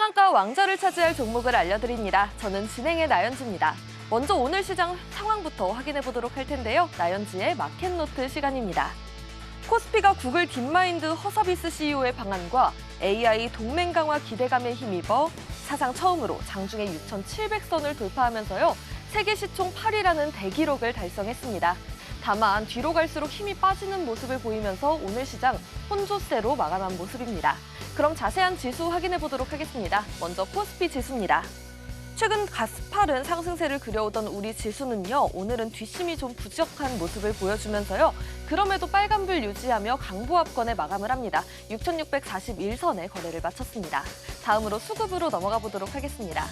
상한가 왕좌를 차지할 종목을 알려드립니다. 저는 진행의 나연지입니다. 먼저 오늘 시장 상황부터 확인해 보도록 할 텐데요. 나연지의 마켓노트 시간입니다. 코스피가 구글 딥마인드 허서비스 CEO의 방안과 AI 동맹 강화 기대감에 힘입어 사상 처음으로 장중에 6,700선을 돌파하면서요. 세계 시총 8위라는 대기록을 달성했습니다. 다만 뒤로 갈수록 힘이 빠지는 모습을 보이면서 오늘 시장 혼조세로 마감한 모습입니다. 그럼 자세한 지수 확인해 보도록 하겠습니다. 먼저 코스피 지수입니다. 최근 가스팔은 상승세를 그려오던 우리 지수는요. 오늘은 뒷심이 좀 부족한 모습을 보여주면서요. 그럼에도 빨간불 유지하며 강보합권에 마감을 합니다. 6,641선에 거래를 마쳤습니다. 다음으로 수급으로 넘어가 보도록 하겠습니다.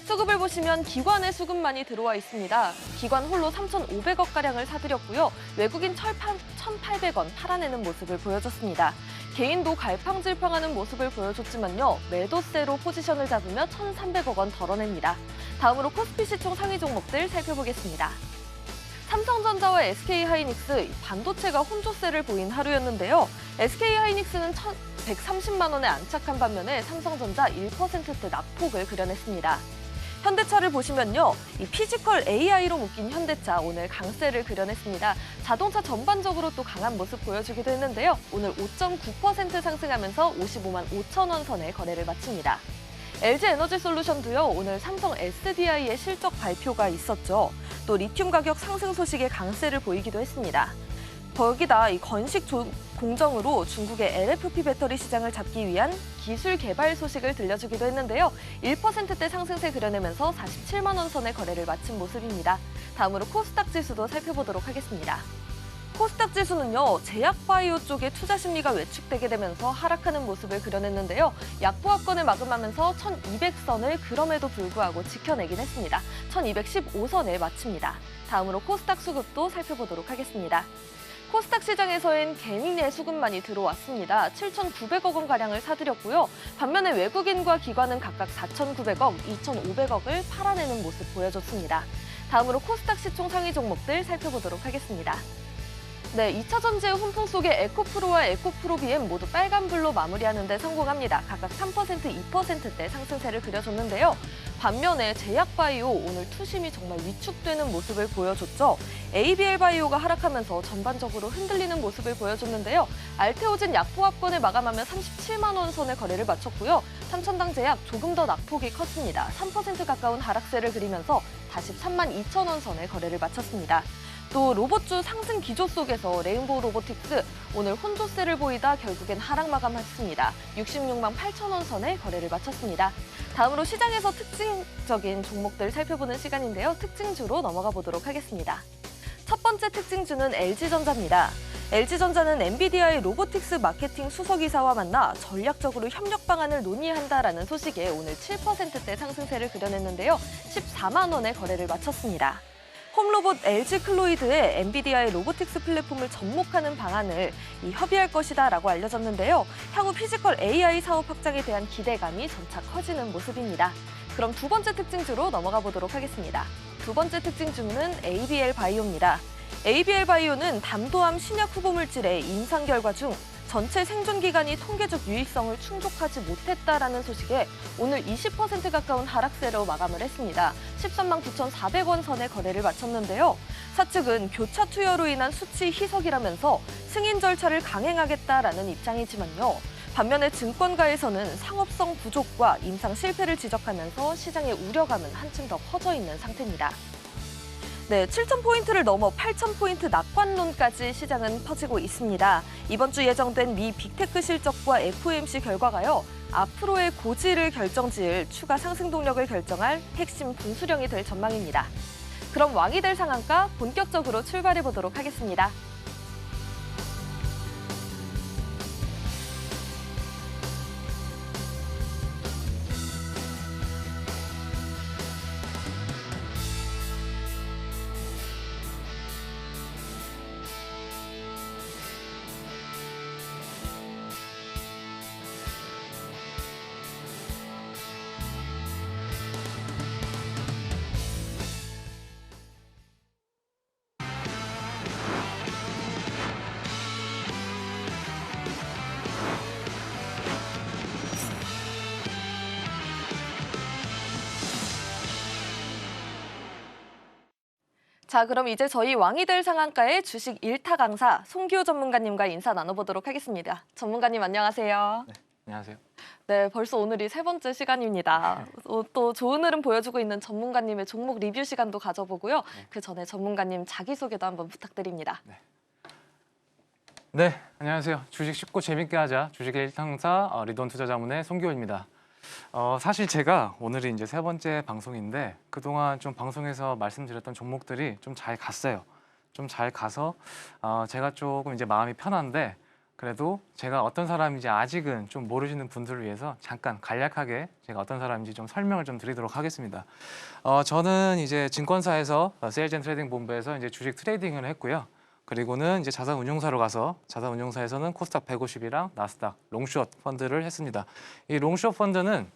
수급을 보시면 기관의 수급만이 들어와 있습니다. 기관 홀로 3,500억가량을 사들였고요. 외국인 1,800원 팔아내는 모습을 보여줬습니다. 개인도 갈팡질팡하는 모습을 보여줬지만요. 매도세로 포지션을 잡으며 1,300억 원 덜어냅니다. 다음으로 코스피 시총 상위 종목들 살펴보겠습니다. 삼성전자와 SK하이닉스, 반도체가 혼조세를 보인 하루였는데요. SK하이닉스는 1,130만 원에 안착한 반면에 삼성전자 1%대 낙폭을 그려냈습니다. 현대차를 보시면요. 이 피지컬 AI로 묶인 현대차 오늘 강세를 그려냈습니다. 자동차 전반적으로 또 강한 모습 보여주기도 했는데요. 오늘 5.9% 상승하면서 55만 5천 원 선에 거래를 마칩니다. LG에너지솔루션도요. 오늘 삼성 SDI의 실적 발표가 있었죠. 또 리튬 가격 상승 소식에 강세를 보이기도 했습니다. 거기다 이 건식 공정으로 중국의 LFP 배터리 시장을 잡기 위한 기술 개발 소식을 들려주기도 했는데요. 1%대 상승세 그려내면서 47만 원 선의 거래를 마친 모습입니다. 다음으로 코스닥 지수도 살펴보도록 하겠습니다. 코스닥 지수는요. 제약바이오 쪽에 투자 심리가 외축되게 되면서 하락하는 모습을 그려냈는데요. 약보합권을 마감하면서 1,200선을 그럼에도 불구하고 지켜내긴 했습니다. 1,215선에 마칩니다. 다음으로 코스닥 수급도 살펴보도록 하겠습니다. 코스닥 시장에서는 개인의 수급만이 들어왔습니다. 7,900억 원가량을 사들였고요. 반면에 외국인과 기관은 각각 4,900억, 2,500억을 팔아내는 모습 보여줬습니다. 다음으로 코스닥 시총 상위 종목들 살펴보도록 하겠습니다. 네, 2차 전지의 훈풍 속에 에코프로와 에코프로 BM 모두 빨간불로 마무리하는 데 성공합니다. 각각 3%, 2%대 상승세를 그려줬는데요. 반면에 제약바이오 오늘 투심이 정말 위축되는 모습을 보여줬죠. ABL바이오가 하락하면서 전반적으로 흔들리는 모습을 보여줬는데요. 알테오진 약보합권을 마감하며 37만 원 선의 거래를 마쳤고요. 삼천당 제약 조금 더 낙폭이 컸습니다. 3% 가까운 하락세를 그리면서 다시 3만 2천 원 선의 거래를 마쳤습니다. 또 로봇주 상승 기조 속에서 레인보우 로보틱스 오늘 혼조세를 보이다 결국엔 하락 마감했습니다. 66만 8천 원 선에 거래를 마쳤습니다. 다음으로 시장에서 특징적인 종목들 살펴보는 시간인데요. 특징주로 넘어가 보도록 하겠습니다. 첫 번째 특징주는 LG전자입니다. LG전자는 엔비디아의 로보틱스 마케팅 수석이사와 만나 전략적으로 협력 방안을 논의한다라는 소식에 오늘 7%대 상승세를 그려냈는데요. 14만 원에 거래를 마쳤습니다. 홈로봇 LG 클로이드의 엔비디아의 로보틱스 플랫폼을 접목하는 방안을 협의할 것이다라고 알려졌는데요. 향후 피지컬 AI 사업 확장에 대한 기대감이 점차 커지는 모습입니다. 그럼 두 번째 특징주로 넘어가 보도록 하겠습니다. 두 번째 특징주는 ABL 바이오입니다. ABL 바이오는 담도암 신약 후보 물질의 임상 결과 중 전체 생존 기간이 통계적 유의성을 충족하지 못했다라는 소식에 오늘 20% 가까운 하락세로 마감을 했습니다. 13만 9,400원 선에 거래를 마쳤는데요. 사측은 교차 투여로 인한 수치 희석이라면서 승인 절차를 강행하겠다라는 입장이지만요. 반면에 증권가에서는 상업성 부족과 임상 실패를 지적하면서 시장의 우려감은 한층 더 커져 있는 상태입니다. 네, 7,000포인트를 넘어 8,000포인트 낙관론까지 시장은 퍼지고 있습니다. 이번 주 예정된 미 빅테크 실적과 FOMC 결과가요. 앞으로의 고지를 결정지을 추가 상승 동력을 결정할 핵심 분수령이 될 전망입니다. 그럼 왕이 될 상한가 본격적으로 출발해 보도록 하겠습니다. 자, 그럼 이제 저희 왕이 될 상한가의 주식 1타 강사 송기호 전문가님과 인사 나눠보도록 하겠습니다. 전문가님 안녕하세요. 네, 안녕하세요. 네, 벌써 오늘이 세 번째 시간입니다. 또 좋은 흐름 보여주고 있는 전문가님의 종목 리뷰 시간도 가져보고요. 그 전에 전문가님 자기소개도 한번 부탁드립니다. 네, 안녕하세요. 주식 쉽고 재밌게 하자. 주식의 1타강사 리돈 투자자문의 송기호입니다. 사실 제가 오늘이 이제 세 번째 방송인데 그동안 좀 방송에서 말씀드렸던 종목들이 좀 잘 갔어요. 좀 잘 가서 제가 조금 이제 마음이 편한데 그래도 제가 어떤 사람인지 아직은 좀 모르시는 분들을 위해서 잠깐 간략하게 제가 어떤 사람인지 좀 설명을 좀 드리도록 하겠습니다. 저는 이제 증권사에서 세일즈 앤 트레이딩 본부에서 이제 주식 트레이딩을 했고요. 그리고는 이제 자산운용사로 가서 자산운용사에서는 코스닥 150이랑 나스닥 롱숏 펀드를 했습니다. 이 롱숏 펀드는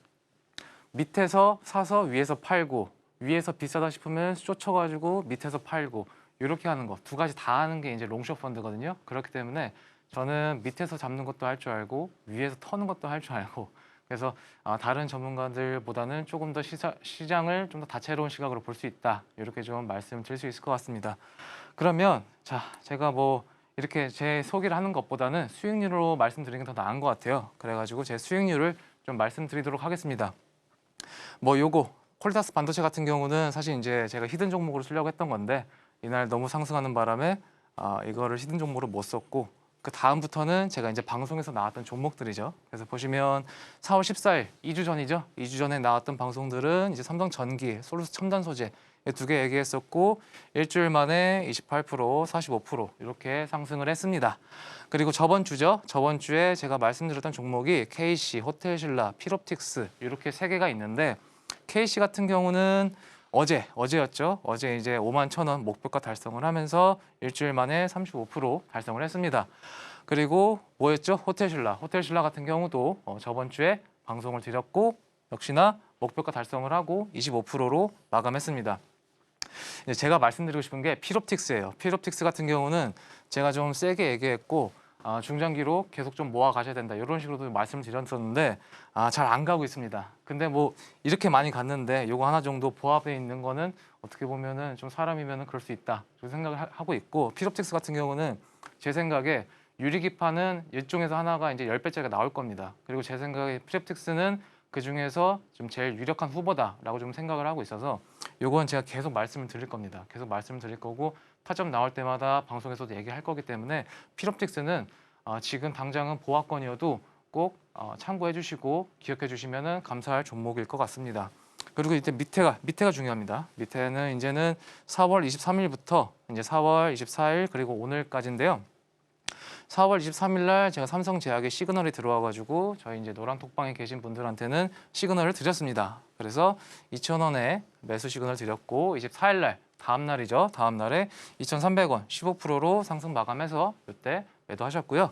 밑에서 사서 위에서 팔고 위에서 비싸다 싶으면 쫓아가지고 밑에서 팔고 이렇게 하는 거 두 가지 다 하는 게 이제 롱숏 펀드거든요. 그렇기 때문에 저는 밑에서 잡는 것도 할 줄 알고 위에서 터는 것도 할 줄 알고 그래서 다른 전문가들보다는 조금 더 시장을 좀 더 다채로운 시각으로 볼 수 있다 이렇게 좀 말씀드릴 수 있을 것 같습니다. 그러면 자 제가 뭐 이렇게 제 소개를 하는 것보다는 수익률로 말씀드리는 게 더 나은 것 같아요. 그래가지고 제 수익률을 좀 말씀드리도록 하겠습니다. 뭐 요거 콜다스 반도체 같은 경우는 사실 이제 제가 히든 종목으로 쓰려고 했던 건데 이날 너무 상승하는 바람에 이거를 히든 종목으로 못 썼고 그 다음부터는 제가 이제 방송에서 나왔던 종목들이죠. 그래서 보시면 4월 14일 2주 전이죠. 2주 전에 나왔던 방송들은 이제 삼성전기, 솔루스 첨단 소재 이 두 개 얘기했었고 일주일 만에 28%, 45% 이렇게 상승을 했습니다. 그리고 저번 주죠. 저번 주에 제가 말씀드렸던 종목이 KC, 호텔신라, 필옵틱스 이렇게 세 개가 있는데 KC 같은 경우는 어제였죠. 어제 이제 51,000원 목표가 달성을 하면서 일주일 만에 35% 달성을 했습니다. 그리고 뭐였죠? 호텔신라 같은 경우도 저번 주에 방송을 드렸고 역시나 목표가 달성을 하고 25%로 마감했습니다. 제가 말씀드리고 싶은 게 필옵틱스예요. 필옵틱스 같은 경우는 제가 좀 세게 얘기했고 중장기로 계속 좀 모아 가셔야 된다 이런 식으로도 말씀을 드렸었는데 잘 안 가고 있습니다. 근데 뭐 이렇게 많이 갔는데 요거 하나 정도 보합에 있는 거는 어떻게 보면은 좀 사람이면은 그럴 수 있다 그 생각을 하고 있고 필옵틱스 같은 경우는 제 생각에 유리기판은 일종에서 하나가 이제 10배짜리가 나올 겁니다. 그리고 제 생각에 필옵틱스는 그 중에서 좀 제일 유력한 후보다라고 좀 생각을 하고 있어서 요건 제가 계속 말씀을 드릴 겁니다. 계속 말씀을 드릴 거고 타점 나올 때마다 방송에서도 얘기할 거기 때문에 필옵틱스는 지금 당장은 보합권이어도 꼭 참고해 주시고 기억해 주시면 감사할 종목일 것 같습니다. 그리고 이제 밑에가 중요합니다. 밑에는 이제는 4월 23일부터 이제 4월 24일 그리고 오늘까지인데요. 4월 23일 날 제가 삼성제약에 시그널이 들어와가지고 저희 이제 노란 톡방에 계신 분들한테는 시그널을 드렸습니다. 그래서 2,000원에 매수 시그널 드렸고 24일 날 다음 날이죠. 다음 날에 2,300원 15%로 상승 마감해서 이때 매도하셨고요.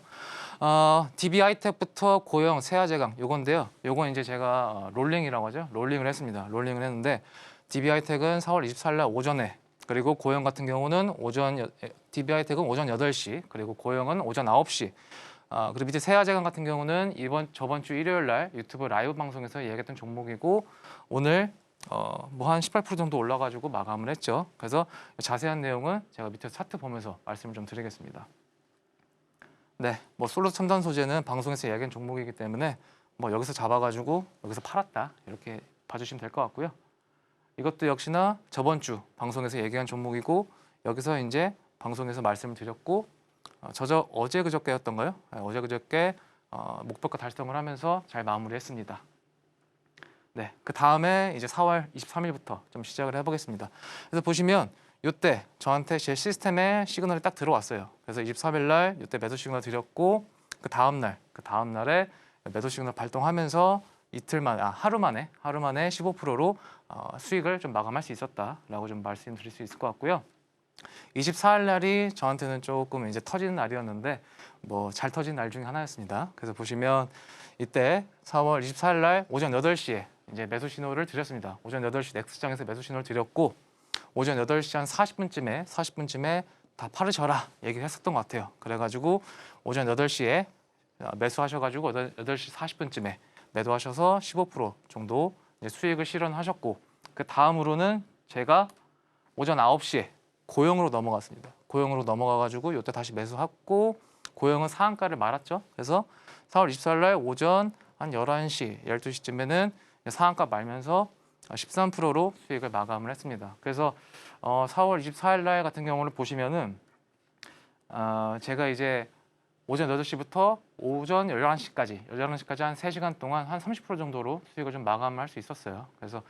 DB하이텍부터 고영, 세아제강 요건데요. 요건 이제 제가 롤링이라고 하죠. 롤링을 했습니다. 롤링을 했는데 DB하이텍은 4월 24일 날 오전에 그리고 고영 같은 경우는 DB하이텍은 오전 8시 그리고 고영은 오전 9시 그리고 밑에 세아제강 같은 경우는 저번 주 일요일 날 유튜브 라이브 방송에서 얘기했던 종목이고 오늘 뭐 한 18% 정도 올라가지고 마감을 했죠. 그래서 자세한 내용은 제가 밑에 차트 보면서 말씀을 좀 드리겠습니다. 네, 뭐 솔루스 첨단 소재는 방송에서 얘기한 종목이기 때문에 뭐 여기서 잡아가지고 여기서 팔았다 이렇게 봐주시면 될 것 같고요. 이것도 역시나 저번 주 방송에서 얘기한 종목이고 여기서 이제 방송에서 말씀을 드렸고 어제 그저께였던가요? 어제 그저께 목표가 달성을 하면서 잘 마무리했습니다. 네, 그 다음에 이제 4월 23일부터 좀 시작을 해보겠습니다. 그래서 보시면 이때 저한테 제 시스템에 시그널이 딱 들어왔어요. 그래서 23일 날 이때 매도 시그널 드렸고 그 다음 날에 매도 시그널 발동하면서 하루 만에 15%로 수익을 좀 마감할 수 있었다라고 좀 말씀드릴 수 있을 것 같고요. 24일 날이 저한테는 조금 이제 터지는 날이었는데 뭐 잘 터진 날 중에 하나였습니다. 그래서 보시면 이때 4월 24일 날 오전 8시에 이제 매수 신호를 드렸습니다. 오전 8시 넥스장에서 매수 신호를 드렸고 오전 8시 한 40분쯤에 다 팔으셔라 얘기를 했었던 것 같아요. 그래가지고 오전 8시에 매수하셔가지고 8시 40분쯤에 매도하셔서 15% 정도 수익을 실현하셨고 그 다음으로는 제가 오전 9시에 고영으로 넘어갔습니다. 고영으로 넘어가가지고 이때 다시 매수하고 고영은 상한가를 말았죠. 그래서 4월 24일 날 오전 한 11시, 12시쯤에는 상한가 말면서 13%로 수익을 마감을 했습니다. 그래서 4월 24일 날 같은 경우를 보시면은 제가 이제 오전 8시부터 오전 11시까지 한 3시간 동안 한 30% 정도로 수익을 좀 마감할 수 있었어요. 그래서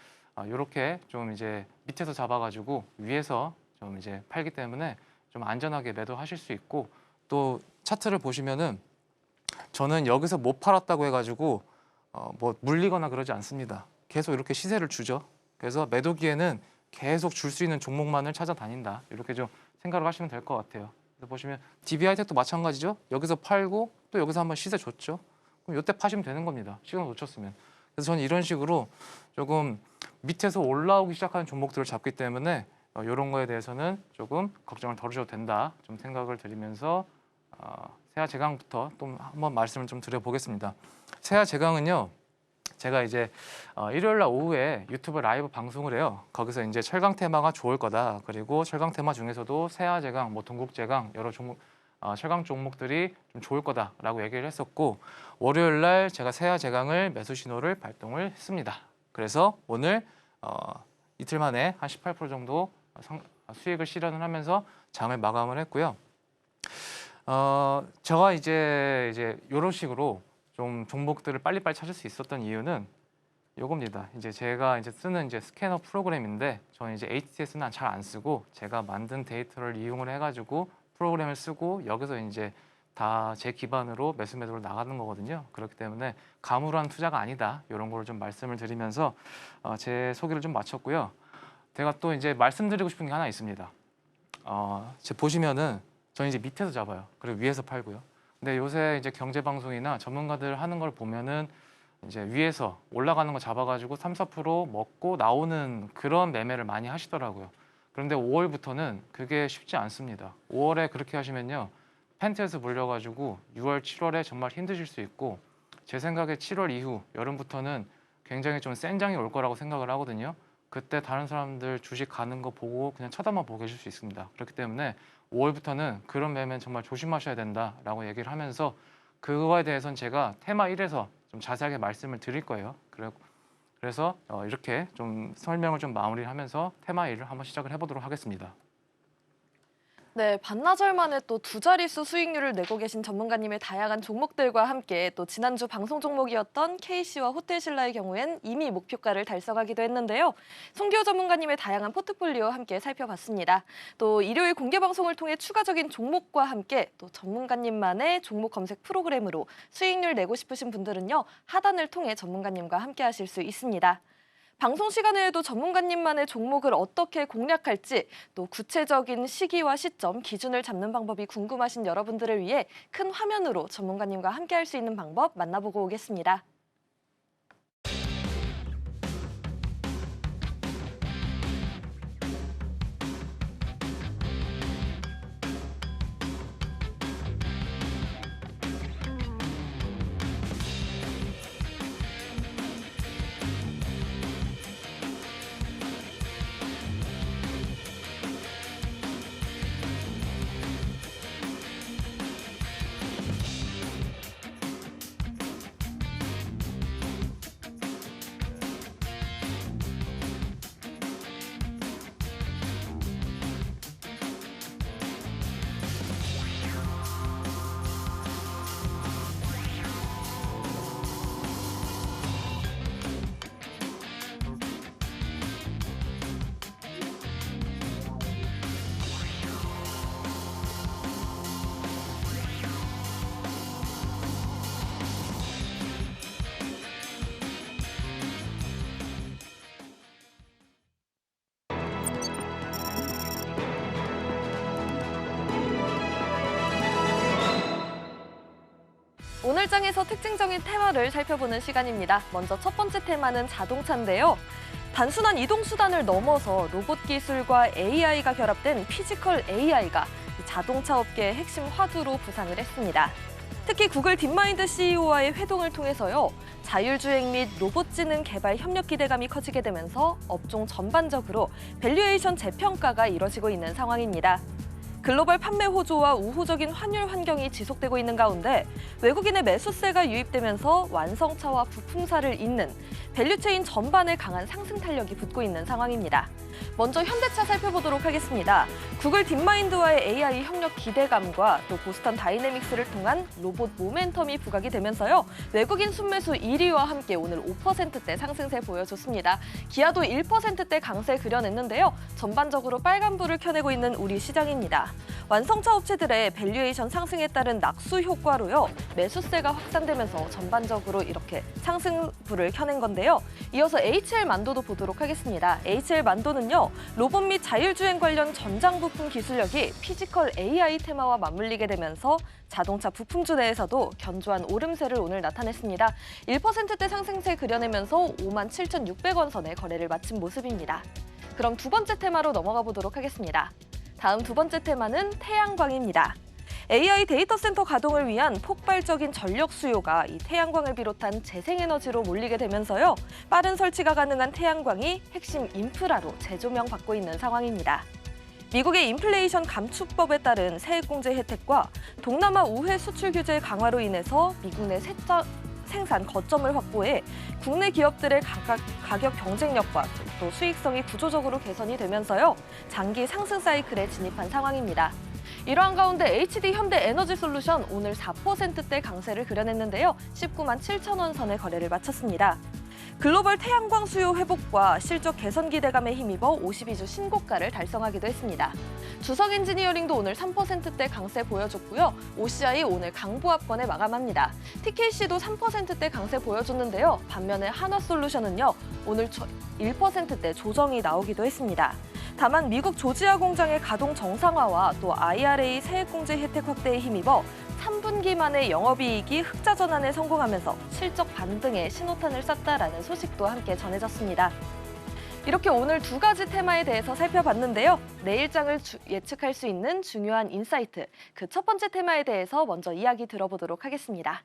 이렇게 좀 이제 밑에서 잡아가지고 위에서 좀 이제 팔기 때문에 좀 안전하게 매도하실 수 있고, 또 차트를 보시면은 저는 여기서 못 팔았다고 해가지고 뭐 물리거나 그러지 않습니다. 계속 이렇게 시세를 주죠. 그래서 매도기에는 계속 줄 수 있는 종목만을 찾아다닌다, 이렇게 좀 생각을 하시면 될 것 같아요. 그래서 보시면 DB하이텍도 마찬가지죠. 여기서 팔고 또 여기서 한번 시세 줬죠. 그럼 이때 파시면 되는 겁니다. 시간 놓쳤으면. 그래서 저는 이런 식으로 조금 밑에서 올라오기 시작하는 종목들을 잡기 때문에 이런 거에 대해서는 조금 걱정을 덜으셔도 된다, 좀 생각을 드리면서 세아 제강부터 또 한번 말씀을 좀 드려보겠습니다. 세아 제강은요, 제가 이제 일요일 날 오후에 유튜브 라이브 방송을 해요. 거기서 이제 철강 테마가 좋을 거다. 그리고 철강 테마 중에서도 세아 제강, 뭐 동국 제강 여러 종목 철강 종목들이 좀 좋을 거다라고 얘기를 했었고, 월요일 날 제가 세아 제강을 매수 신호를 발동을 했습니다. 그래서 오늘 이틀 만에 한 18% 정도 수익을 실현을 하면서 장을 마감을 했고요. 제가 이제 이런 식으로 좀 종목들을 빨리빨리 찾을 수 있었던 이유는 이겁니다. 이제 제가 이제 쓰는 이제 스캐너 프로그램인데, 저는 이제 HTS는 잘 안 쓰고 제가 만든 데이터를 이용을 해가지고 프로그램을 쓰고 여기서 이제 다 제 기반으로 매수를 나가는 거거든요. 그렇기 때문에 가물한 투자가 아니다, 이런 걸 좀 말씀을 드리면서 제 소개를 좀 마쳤고요. 제가 또 이제 말씀드리고 싶은 게 하나 있습니다. 보시면은 저는 이제 밑에서 잡아요. 그리고 위에서 팔고요. 근데 요새 이제 경제 방송이나 전문가들 하는 걸 보면은 이제 위에서 올라가는 거 잡아가지고 3, 4% 먹고 나오는 그런 매매를 많이 하시더라고요. 그런데 5월부터는 그게 쉽지 않습니다. 5월에 그렇게 하시면요, 팬트에서 물려가지고 6월, 7월에 정말 힘드실 수 있고, 제 생각에 7월 이후 여름부터는 굉장히 좀 센 장이 올 거라고 생각을 하거든요. 그때 다른 사람들 주식 가는 거 보고 그냥 쳐다만 보고 계실 수 있습니다. 그렇기 때문에 5월부터는 그런 매매는 정말 조심하셔야 된다라고 얘기를 하면서, 그거에 대해서는 제가 테마 1에서 좀 자세하게 말씀을 드릴 거예요. 그래서 이렇게 좀 설명을 좀 마무리하면서 테마 1을 한번 시작을 해보도록 하겠습니다. 네, 반나절 만에 또 두 자릿수 수익률을 내고 계신 전문가님의 다양한 종목들과 함께 또 지난주 방송 종목이었던 KC와 호텔신라의 경우엔 이미 목표가를 달성하기도 했는데요. 송기호 전문가님의 다양한 포트폴리오 함께 살펴봤습니다. 또 일요일 공개 방송을 통해 추가적인 종목과 함께 또 전문가님만의 종목 검색 프로그램으로 수익률 내고 싶으신 분들은요, 하단을 통해 전문가님과 함께 하실 수 있습니다. 방송 시간 외에도 전문가님만의 종목을 어떻게 공략할지, 또 구체적인 시기와 시점, 기준을 잡는 방법이 궁금하신 여러분들을 위해 큰 화면으로 전문가님과 함께 할 수 있는 방법 만나보고 오겠습니다. 오늘 장에서 특징적인 테마를 살펴보는 시간입니다. 먼저 첫 번째 테마는 자동차인데요. 단순한 이동 수단을 넘어서 로봇 기술과 AI가 결합된 피지컬 AI가 자동차 업계의 핵심 화두로 부상을 했습니다. 특히 구글 딥마인드 CEO와의 회동을 통해서요. 자율주행 및 로봇지능 개발 협력 기대감이 커지게 되면서 업종 전반적으로 밸류에이션 재평가가 이뤄지고 있는 상황입니다. 글로벌 판매 호조와 우호적인 환율 환경이 지속되고 있는 가운데 외국인의 매수세가 유입되면서 완성차와 부품사를 잇는 밸류체인 전반에 강한 상승 탄력이 붙고 있는 상황입니다. 먼저 현대차 살펴보도록 하겠습니다. 구글 딥마인드와의 AI 협력 기대감과 또 보스턴 다이내믹스를 통한 로봇 모멘텀이 부각이 되면서요. 외국인 순매수 1위와 함께 오늘 5%대 상승세 보여줬습니다. 기아도 1%대 강세 그려냈는데요. 전반적으로 빨간불을 켜내고 있는 우리 시장입니다. 완성차 업체들의 밸류에이션 상승에 따른 낙수 효과로요. 매수세가 확산되면서 전반적으로 이렇게 상승불을 켜낸 건데요. 이어서 HL만도도 보도록 하겠습니다. HL만도는요. 로봇 및 자율주행 관련 전장 부품 기술력이 피지컬 AI 테마와 맞물리게 되면서 자동차 부품주 내에서도 견조한 오름세를 오늘 나타냈습니다. 1%대 상승세 그려내면서 57,600원 선에 거래를 마친 모습입니다. 그럼 두 번째 테마로 넘어가 보도록 하겠습니다. 다음 두 번째 테마는 태양광입니다. AI 데이터 센터 가동을 위한 폭발적인 전력 수요가 이 태양광을 비롯한 재생에너지로 몰리게 되면서요. 빠른 설치가 가능한 태양광이 핵심 인프라로 재조명받고 있는 상황입니다. 미국의 인플레이션 감축법에 따른 세액공제 혜택과 동남아 우회 수출 규제 강화로 인해서 미국 내 생산 거점을 확보해 국내 기업들의 가격 경쟁력과 또 수익성이 구조적으로 개선이 되면서요. 장기 상승 사이클에 진입한 상황입니다. 이러한 가운데 HD 현대에너지솔루션 오늘 4%대 강세를 그려냈는데요. 19만 7천 원 선에 거래를 마쳤습니다. 글로벌 태양광 수요 회복과 실적 개선 기대감에 힘입어 52주 신고가를 달성하기도 했습니다. 주성 엔지니어링도 오늘 3%대 강세 보여줬고요. OCI 오늘 강보합권에 마감합니다. TKC도 3%대 강세 보여줬는데요. 반면에 한화솔루션은요. 오늘 1%대 조정이 나오기도 했습니다. 다만 미국 조지아 공장의 가동 정상화와 또 IRA 세액공제 혜택 확대에 힘입어 3분기 만에 영업이익이 흑자 전환에 성공하면서 실적 반등에 신호탄을 쐈다라는 소식도 함께 전해졌습니다. 이렇게 오늘 두 가지 테마에 대해서 살펴봤는데요. 내일장을 예측할 수 있는 중요한 인사이트, 그 첫 번째 테마에 대해서 먼저 이야기 들어보도록 하겠습니다.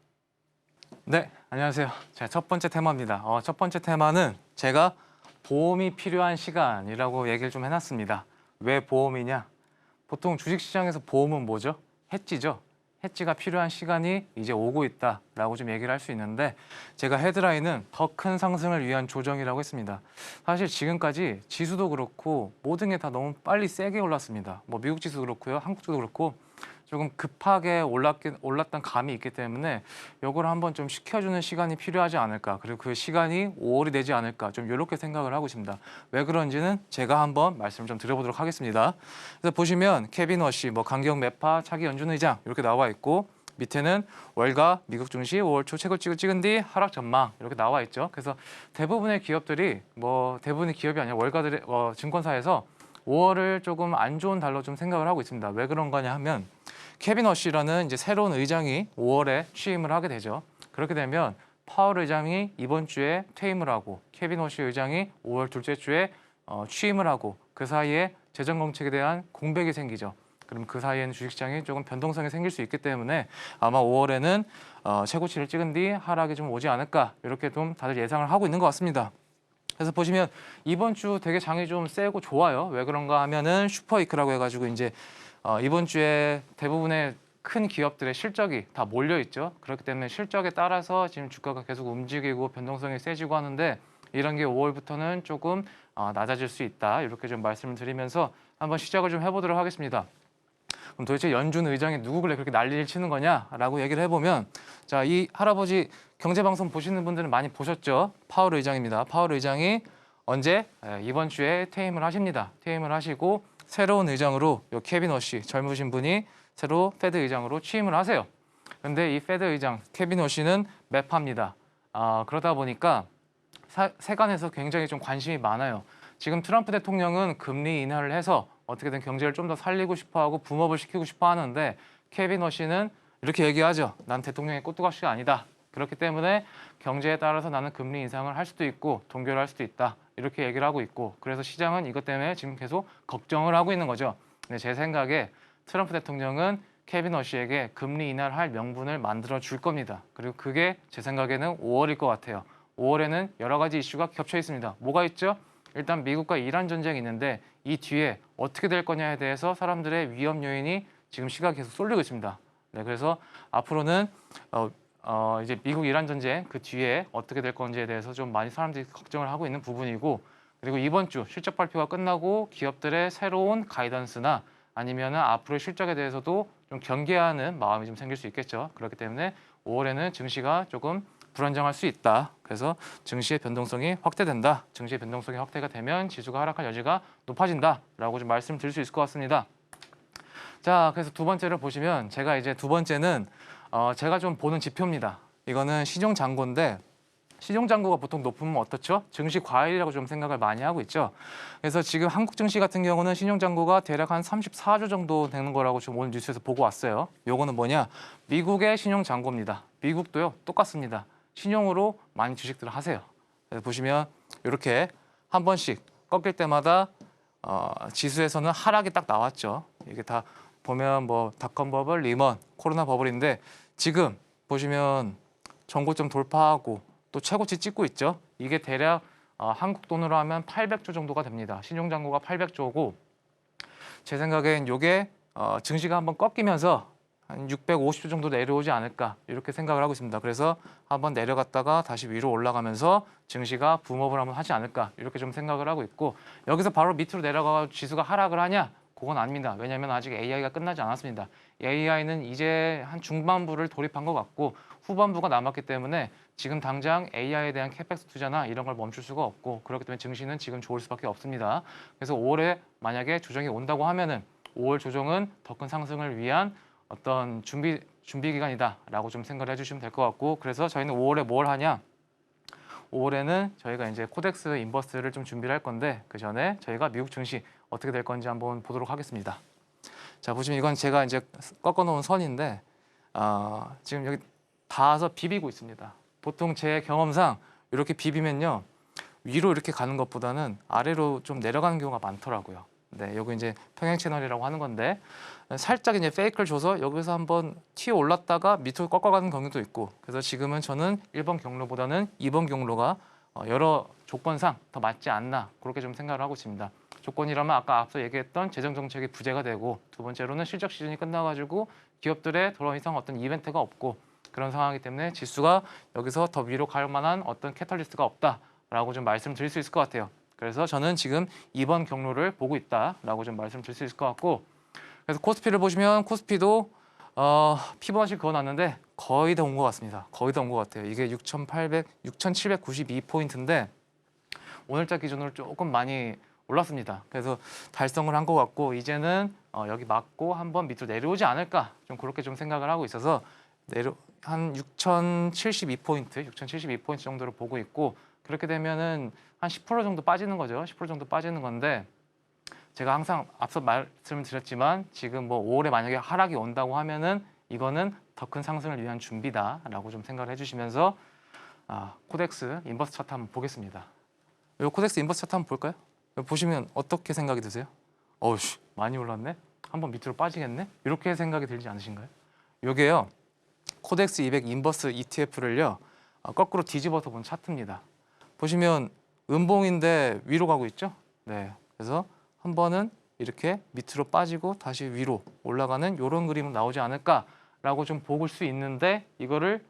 네, 안녕하세요. 자, 첫 번째 테마입니다. 첫 번째 테마는 제가 보험이 필요한 시간이라고 얘기를 좀 해놨습니다. 왜 보험이냐? 보통 주식시장에서 보험은 뭐죠? 해지죠. 해지가 필요한 시간이 이제 오고 있다라고 좀 얘기를 할 수 있는데 제가 헤드라인은 더 큰 상승을 위한 조정이라고 했습니다. 사실 지금까지 지수도 그렇고 모든 게 다 너무 빨리 세게 올랐습니다. 뭐 미국 지수도 그렇고요, 한국도 그렇고 조금 급하게 올랐던 감이 있기 때문에 이걸 한번 좀 식혀주는 시간이 필요하지 않을까. 그리고 그 시간이 5월이 되지 않을까. 좀 이렇게 생각을 하고 있습니다. 왜 그런지는 제가 한번 말씀을 좀 드려보도록 하겠습니다. 그래서 보시면 케빈 워시, 강경 매파, 차기 연준 의장 이렇게 나와 있고 밑에는 월가 미국 증시 5월 초 최고치를 찍은 뒤 하락 전망 이렇게 나와 있죠. 그래서 대부분의 기업들이 대부분의 기업이 아니라 월가들의 증권사에서 5월을 조금 안 좋은 달로 좀 생각을 하고 있습니다. 왜 그런 거냐 하면 케빈 워시라는 이제 새로운 의장이 5월에 취임을 하게 되죠. 그렇게 되면 파월 의장이 이번 주에 퇴임을 하고 케빈 워시 의장이 5월 둘째 주에 취임을 하고 그 사이에 재정 정책에 대한 공백이 생기죠. 그럼 그 사이에는 주식시장이 조금 변동성이 생길 수 있기 때문에 아마 5월에는 최고치를 찍은 뒤 하락이 좀 오지 않을까 이렇게 좀 다들 예상을 하고 있는 것 같습니다. 그래서 보시면 이번 주 되게 장이 좀 세고 좋아요. 왜 그런가 하면은 슈퍼이크라고 해가지고 이제 이번 주에 대부분의 큰 기업들의 실적이 다 몰려 있죠. 그렇기 때문에 실적에 따라서 지금 주가가 계속 움직이고 변동성이 세지고 하는데 이런 게 5월부터는 조금 낮아질 수 있다. 이렇게 좀 말씀을 드리면서 한번 시작을 좀 해보도록 하겠습니다. 그럼 도대체 연준 의장이 누구길래 그렇게 난리를 치는 거냐라고 얘기를 해보면 자, 이 할아버지 경제방송 보시는 분들은 많이 보셨죠? 파월 의장입니다. 파월 의장이 언제? 이번 주에 퇴임을 하십니다. 퇴임을 하시고 새로운 의장으로 요 케빈 워시 젊으신 분이 새로 페드 의장으로 취임을 하세요. 그런데 이 페드 의장 케빈 워시는 매파입니다. 그러다 보니까 세간에서 굉장히 좀 관심이 많아요. 지금 트럼프 대통령은 금리 인하를 해서 어떻게든 경제를 좀 더 살리고 싶어하고 붐업을 시키고 싶어 하는데 케빈 워시는 이렇게 얘기하죠. 난 대통령의 꼬뚜가시가 아니다. 그렇기 때문에 경제에 따라서 나는 금리 인상을 할 수도 있고 동결을 할 수도 있다. 이렇게 얘기를 하고 있고 그래서 시장은 이것 때문에 지금 계속 걱정을 하고 있는 거죠. 근데 제 생각에 트럼프 대통령은 케빈 어시에게 금리 인하할 명분을 만들어 줄 겁니다. 그리고 그게 제 생각에는 5월일 것 같아요. 5월에는 여러 가지 이슈가 겹쳐 있습니다. 뭐가 있죠? 일단 미국과 이란 전쟁이 있는데 이 뒤에 어떻게 될 거냐에 대해서 사람들의 위험 요인이 지금 시각이 계속 쏠리고 있습니다. 네, 그래서 앞으로는 이제 미국 이란 전쟁 그 뒤에 어떻게 될 건지에 대해서 좀 많이 사람들이 걱정을 하고 있는 부분이고, 그리고 이번 주 실적 발표가 끝나고 기업들의 새로운 가이던스나 아니면은 앞으로의 실적에 대해서도 좀 경계하는 마음이 좀 생길 수 있겠죠. 그렇기 때문에 5월에는 증시가 조금 불안정할 수 있다. 그래서 증시의 변동성이 확대된다. 증시의 변동성이 확대가 되면 지수가 하락할 여지가 높아진다라고 좀 말씀드릴 수 있을 것 같습니다. 자, 그래서 두 번째를 보시면 제가 이제 두 번째는 제가 좀 보는 지표입니다. 이거는 신용잔고인데 신용잔고가 보통 높으면 어떻죠? 증시 과열이라고 좀 생각을 많이 하고 있죠. 그래서 지금 한국 증시 같은 경우는 신용잔고가 대략 한 34조 정도 되는 거라고 지금 오늘 뉴스에서 보고 왔어요. 요거는 뭐냐? 미국의 신용잔고입니다. 미국도요, 똑같습니다. 신용으로 많이 주식들을 하세요. 그래서 보시면 이렇게 한 번씩 꺾일 때마다 지수에서는 하락이 딱 나왔죠. 이게 다 보면 뭐 닷컴 버블, 리먼, 코로나 버블인데 지금 보시면 전고점 돌파하고 또 최고치 찍고 있죠. 이게 대략 한국 돈으로 하면 800조 정도가 됩니다. 신용잔고가 800조고 제 생각엔 이게 증시가 한번 꺾이면서 한 650조 정도 내려오지 않을까 이렇게 생각을 하고 있습니다. 그래서 한번 내려갔다가 다시 위로 올라가면서 증시가 붐업을 한번 하지 않을까 이렇게 좀 생각을 하고 있고, 여기서 바로 밑으로 내려가 지수가 하락을 하냐? 그건 아닙니다. 왜냐하면 아직 AI가 끝나지 않았습니다. AI는 이제 한 중반부를 돌입한 것 같고 후반부가 남았기 때문에 지금 당장 AI에 대한 캐펙스 투자나 이런 걸 멈출 수가 없고, 그렇기 때문에 증시는 지금 좋을 수밖에 없습니다. 그래서 5월에 만약에 조정이 온다고 하면은 5월 조정은 더 큰 상승을 위한 어떤 준비 기간이다라고 좀 생각을 해주시면 될 것 같고, 그래서 저희는 5월에 뭘 하냐? 5월에는 저희가 이제 코덱스 인버스를 좀 준비를 할 건데 그 전에 저희가 미국 증시 어떻게 될 건지 한번 보도록 하겠습니다. 자, 보시면 이건 제가 이제 꺾어놓은 선인데 지금 여기 닿아서 비비고 있습니다. 보통 제 경험상 이렇게 비비면요 위로 이렇게 가는 것보다는 아래로 좀 내려가는 경우가 많더라고요. 네, 여기 이제 평행 채널이라고 하는 건데 살짝 이제 페이크를 줘서 여기서 한번 튀어 올랐다가 밑으로 꺾어가는 경우도 있고, 그래서 지금은 저는 1번 경로보다는 2번 경로가 여러 조건상 더 맞지 않나 그렇게 좀 생각을 하고 있습니다. 조건이라면 아까 앞서 얘기했던 재정 정책이 부재가 되고, 두 번째로는 실적 시즌이 끝나가지고 기업들의 더 이상 어떤 이벤트가 없고 그런 상황이기 때문에 지수가 여기서 더 위로 갈 만한 어떤 캐탈리스트가 없다라고 좀 말씀드릴 수 있을 것 같아요. 그래서 저는 지금 2번 경로를 보고 있다라고 좀 말씀드릴 수 있을 것 같고, 그래서 코스피를 보시면 코스피도 피보나치 그어놨는데 거의 다 온 것 같습니다. 거의 다 온 것 같아요. 이게 6,792포인트인데 오늘자 기준으로 조금 많이 올랐습니다. 그래서 달성을 한 것 같고 이제는 여기 맞고 한번 밑으로 내려오지 않을까 좀 그렇게 좀 생각을 하고 있어서 한 6,072포인트 정도로 보고 있고, 그렇게 되면은 한 10% 정도 빠지는 거죠. 10% 정도 빠지는 건데 제가 항상 앞서 말씀드렸지만 지금 뭐 5월에 만약에 하락이 온다고 하면은 이거는 더 큰 상승을 위한 준비다라고 좀 생각을 해주시면서 코덱스 인버스 차트 한번 보겠습니다. 이 코덱스 인버스 차트 한번 볼까요? 보시면 어떻게 생각이 드세요? 어우씨 많이 올랐네? 한번 밑으로 빠지겠네? 이렇게 생각이 들지 않으신가요? 이게요 코덱스 200 인버스 ETF를요 거꾸로 뒤집어서 본 차트입니다. 보시면 음봉인데 위로 가고 있죠? 네, 그래서 한 번은 이렇게 밑으로 빠지고 다시 위로 올라가는 이런 그림은 나오지 않을까라고 좀 보실 수 있는데, 이거를